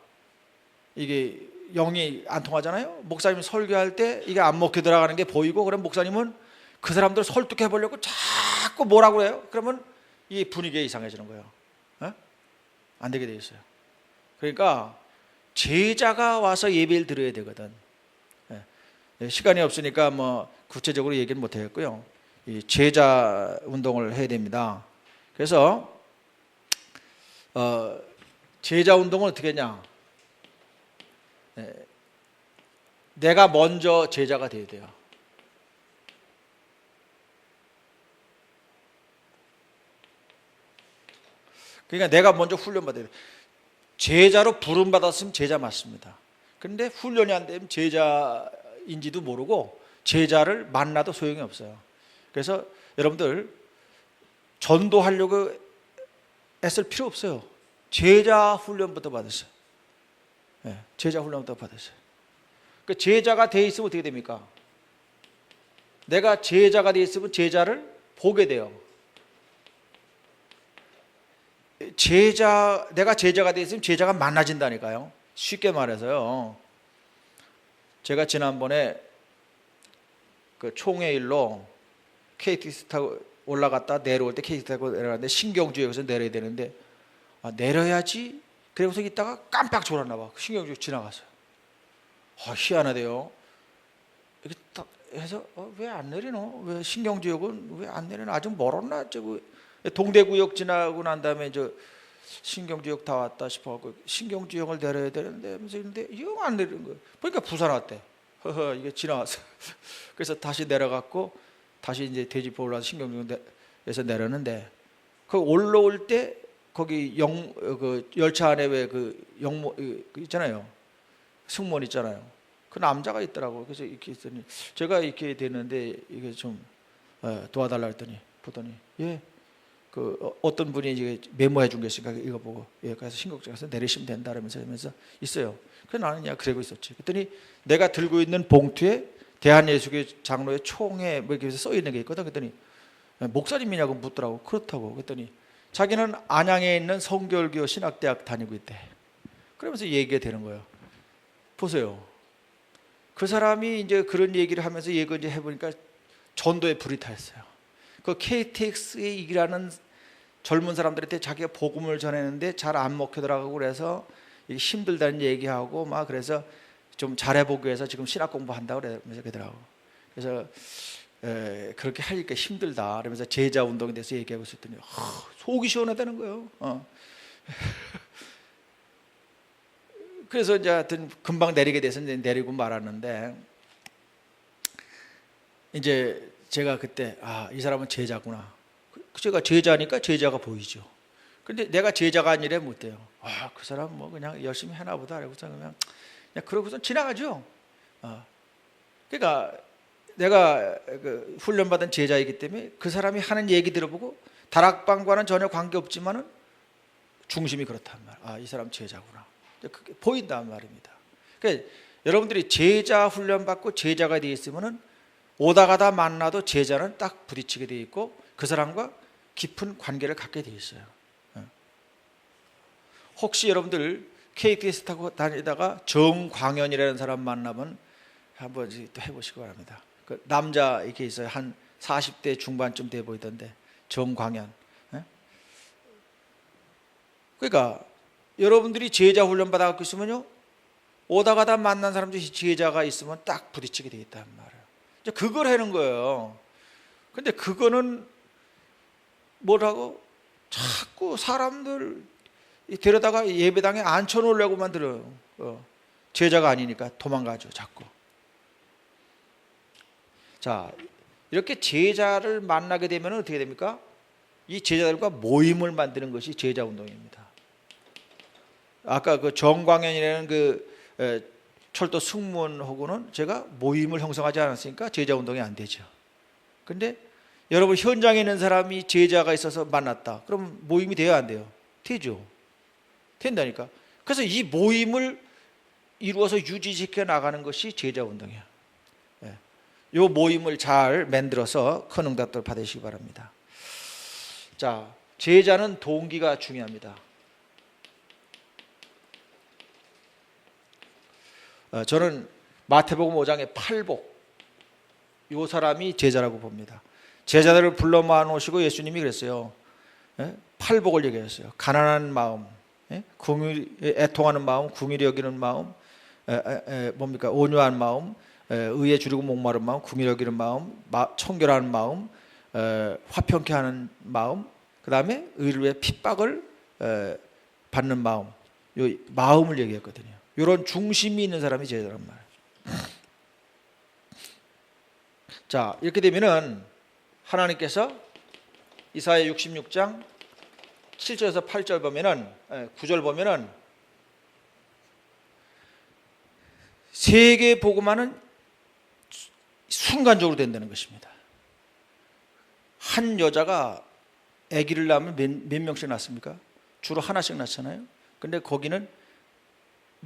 이게 영이 안 통하잖아요. 목사님 설교할 때 이게 안 먹혀 들어가는 게 보이고, 그럼 목사님은 그 사람들 설득해 보려고 자꾸 뭐라고 해요. 그러면 이 분위기가 이상해지는 거예요. 안 되게 돼 있어요. 그러니까 제자가 와서 예배를 드려야 되거든. 시간이 없으니까 뭐 구체적으로 얘기는 못 하겠고요. 이 제자 운동을 해야 됩니다. 그래서 제자 운동은 어떻게 했냐? 내가 먼저 제자가 돼야 돼요. 그러니까 내가 먼저 훈련받아야 돼요. 제자로 부름받았으면 제자 맞습니다. 그런데 훈련이 안 되면 제자인지도 모르고 제자를 만나도 소용이 없어요. 그래서 여러분들 전도하려고 애쓸 필요 없어요. 제자 훈련부터 받으세요. 제자 훈련부터 받으세요. 그 제자가 돼 있으면 어떻게 됩니까? 내가 제자가 돼 있으면 제자를 보게 돼요. 내가 제자가 돼 있으면 제자가 만나진다니까요. 쉽게 말해서요. 제가 지난번에 그 총회일로 KTX 타고 올라갔다 내려올 때 KTX 타고 내려갔는데 신경주역에서 내려야 되는데 내려야지. 그러고서 있다가 깜빡 졸았나 봐. 신경주역 지나갔어요. 희한하대요. 이렇게 딱 해서 왜 안 내리노? 왜 신경주역은 왜 안 내리노? 아직 멀었나? 동대구역 지나고 난 다음에 신경주역 다 왔다 싶어갖고 신경주역을 내려야 되는데 영 안 내리는 거예요. 보니까 부산 왔대. 이게 지나왔어. 그래서 다시 내려갔고 다시 이제 대지포 올라서 신경주역에서 내렸는데, 그 올라올 때 거기 그 열차 안에 왜 영모 있잖아요. 승무원 있잖아요. 그 남자가 있더라고. 그래서 이렇게 했더니 제가 이렇게 됐는데 이게 좀 도와달라 했더니 보더니 어떤 분이 이제 메모해 준 게 있으니까 이거 보고 가서 신곡장 가서 내리시면 된다 그러면서 있어요. 그래서 나는 그러고 있었지. 그랬더니 내가 들고 있는 봉투에 대한예수교 장로회 총회 뭐 이렇게 써 있는 게 있거든. 그랬더니 목사님이냐고 묻더라고. 그렇다고. 그랬더니 자기는 안양에 있는 성결교 신학대학 다니고 있대. 그러면서 얘기가 되는 거예요. 보세요. 그 사람이 이제 그런 얘기를 하면서 얘기를 해보니까 전도에 불이 타있어요. 그 KTX에 일하는 젊은 사람들한테 자기가 복음을 전했는데 잘 안 먹혀 들어가고 그래서 이게 힘들다는 얘기하고 막 그래서 좀 잘해보기 위해서 지금 신학 공부한다고 그러더라고. 그래서 그렇게 하니까 힘들다 그러면서 제자 운동에 대해서 얘기하고 있었더니 속이 시원하다는 거예요. 그래서 이제 하여튼 금방 내리게 돼서 이제 내리고 말았는데, 이제 제가 그때 이 사람은 제자구나. 제가 제자니까 제자가 보이죠. 근데 내가 제자가 아니래 못돼요. 그 사람 뭐 그냥 열심히 해나 보다 그러고서 그냥 그러고서 지나가죠. 그러니까 내가 그 훈련받은 제자이기 때문에 그 사람이 하는 얘기 들어보고 다락방과는 전혀 관계없지만은 중심이 그렇단 말이야. 이 사람 제자구나. 그게 보인단 말입니다. 그러니까 여러분들이 제자 훈련받고 제자가 되어 있으면은 오다 가다 만나도 제자는 딱 부딪히게 되어 있고 그 사람과 깊은 관계를 갖게 되어 있어요. 혹시 여러분들 KTX 타고 다니다가 정광현이라는 사람 만나면 한번 또 해보시기 바랍니다. 그 남자 이렇게 있어요. 한 40대 중반쯤 돼 보이던데 정광현. 그러니까 여러분들이 제자 훈련 받아갖고 있으면요, 오다 가다 만난 사람들이 제자가 있으면 딱 부딪히게 돼 있단 말이에요. 이제 그걸 하는 거예요. 근데 그거는 뭐라고 자꾸 사람들 데려다가 예배당에 앉혀놓으려고 만들어요. 제자가 아니니까 도망가죠, 자꾸. 자, 이렇게 제자를 만나게 되면 어떻게 됩니까? 이 제자들과 모임을 만드는 것이 제자 운동입니다. 아까 그 정광현이라는 그 철도 승무원하고는 제가 모임을 형성하지 않았으니까 제자 운동이 안 되죠. 근데 여러분 현장에 있는 사람이 제자가 있어서 만났다. 그럼 모임이 돼야 안 돼요? 되죠. 된다니까. 그래서 이 모임을 이루어서 유지시켜 나가는 것이 제자 운동이야. 이 모임을 잘 만들어서 큰 응답을 받으시기 바랍니다. 자, 제자는 동기가 중요합니다. 저는 마태복음 5장의 팔복, 이 사람이 제자라고 봅니다. 제자들을 불러 모아놓으시고 예수님이 그랬어요. 팔복을 얘기했어요. 가난한 마음, 애통하는 마음, 궁일이 여기는 마음, 뭡니까? 온유한 마음, 의에 주리고 목마른 마음, 궁일이 여기는 마음, 청결한 마음, 화평케 하는 마음, 그 다음에 의를 위해 핍박을 받는 마음, 이 마음을 얘기했거든요. 이런 중심이 있는 사람이 제자란 말이에요. 자, 이렇게 되면은 하나님께서 이사야 66장 7절에서 8절 보면은 9절 보면은 세계 복음화는 순간적으로 된다는 것입니다. 한 여자가 아기를 낳으면 몇 명씩 낳습니까? 주로 하나씩 낳잖아요. 근데 거기는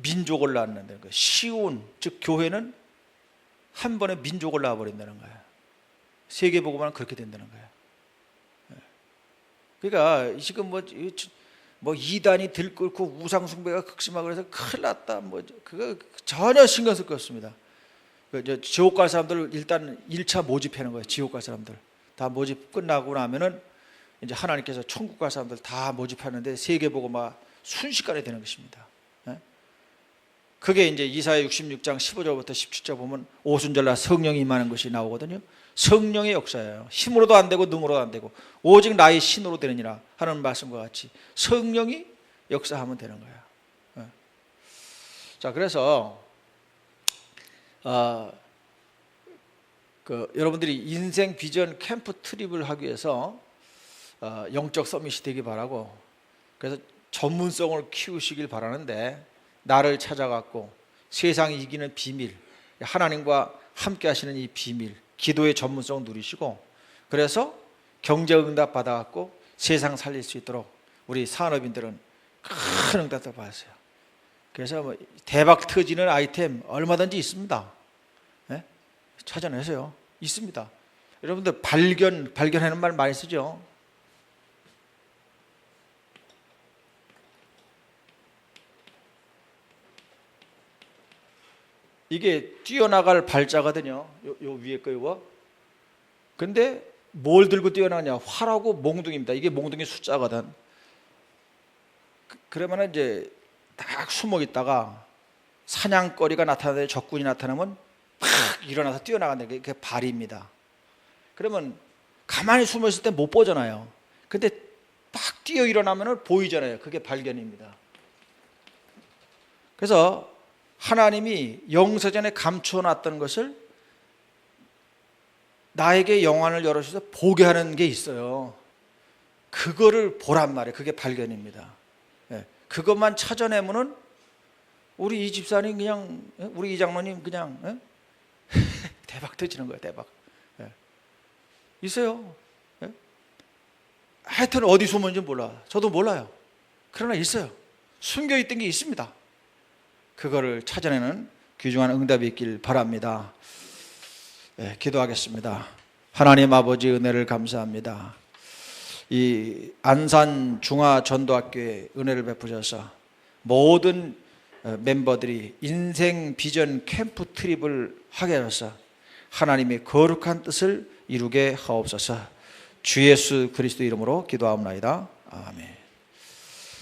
민족을 낳는다는 거예요. 시온, 즉 교회는 한 번에 민족을 낳아버린다는 거예요. 세계 복음화는 그렇게 된다는 거예요. 그러니까 지금 뭐 이단이 들끓고 우상 숭배가 극심하고 그래서 큰일 났다. 그거 전혀 신경 쓸 거 없습니다. 지옥 갈 사람들 일단 1차 모집하는 거예요. 지옥 갈 사람들 다 모집 끝나고 나면은 이제 하나님께서 천국 갈 사람들 다 모집하는데 세계 복음화 순식간에 되는 것입니다. 그게 이제 이사야 66장 15절부터 17절 보면 오순절날 성령이 임하는 것이 나오거든요. 성령의 역사예요. 힘으로도 안 되고 능으로도 안 되고 오직 나의 신으로 되느니라 하는 말씀과 같이 성령이 역사하면 되는 거예요. 자, 그래서 여러분들이 인생 비전 캠프 트립을 하기 위해서 영적 서밋이 되기 바라고, 그래서 전문성을 키우시길 바라는데, 나를 찾아갖고 세상 이기는 비밀, 하나님과 함께 하시는 이 비밀, 기도의 전문성 누리시고, 그래서 경제응답 받아갖고 세상 살릴 수 있도록 우리 산업인들은 큰 응답을 받았어요. 그래서 뭐 대박 터지는 아이템 얼마든지 있습니다. 찾아내세요. 있습니다. 여러분들 발견하는 말 많이 쓰죠. 이게 뛰어나갈 발자거든요. 요 위에 거요. 근데 뭘 들고 뛰어나냐? 활하고 몽둥이입니다. 이게 몽둥이 숫자거든. 그러면 이제 딱 숨어 있다가 사냥거리가 나타나는데 적군이 나타나면 팍 일어나서 뛰어나간다. 그게 발입니다. 그러면 가만히 숨어 있을 때 못 보잖아요. 근데 팍 뛰어 일어나면 보이잖아요. 그게 발견입니다. 그래서 하나님이 영세전에 감춰놨던 것을 나에게 영안을 열어주셔서 보게 하는 게 있어요. 그거를 보란 말이에요. 그게 발견입니다. 그것만 찾아내면은 우리 이 집사님 그냥, 우리 이 장로님 그냥 대박 터지는 거예요. 대박. 있어요. 하여튼 어디 숨은지 몰라. 저도 몰라요. 그러나 있어요. 숨겨있던 게 있습니다. 그거를 찾아내는 귀중한 응답이 있길 바랍니다. 기도하겠습니다. 하나님 아버지 은혜를 감사합니다. 이 안산 중화전도학교에 은혜를 베푸셔서 모든 멤버들이 인생 비전 캠프 트립을 하게 하셔서 하나님의 거룩한 뜻을 이루게 하옵소서. 주 예수 그리스도 이름으로 기도하옵나이다. 아멘.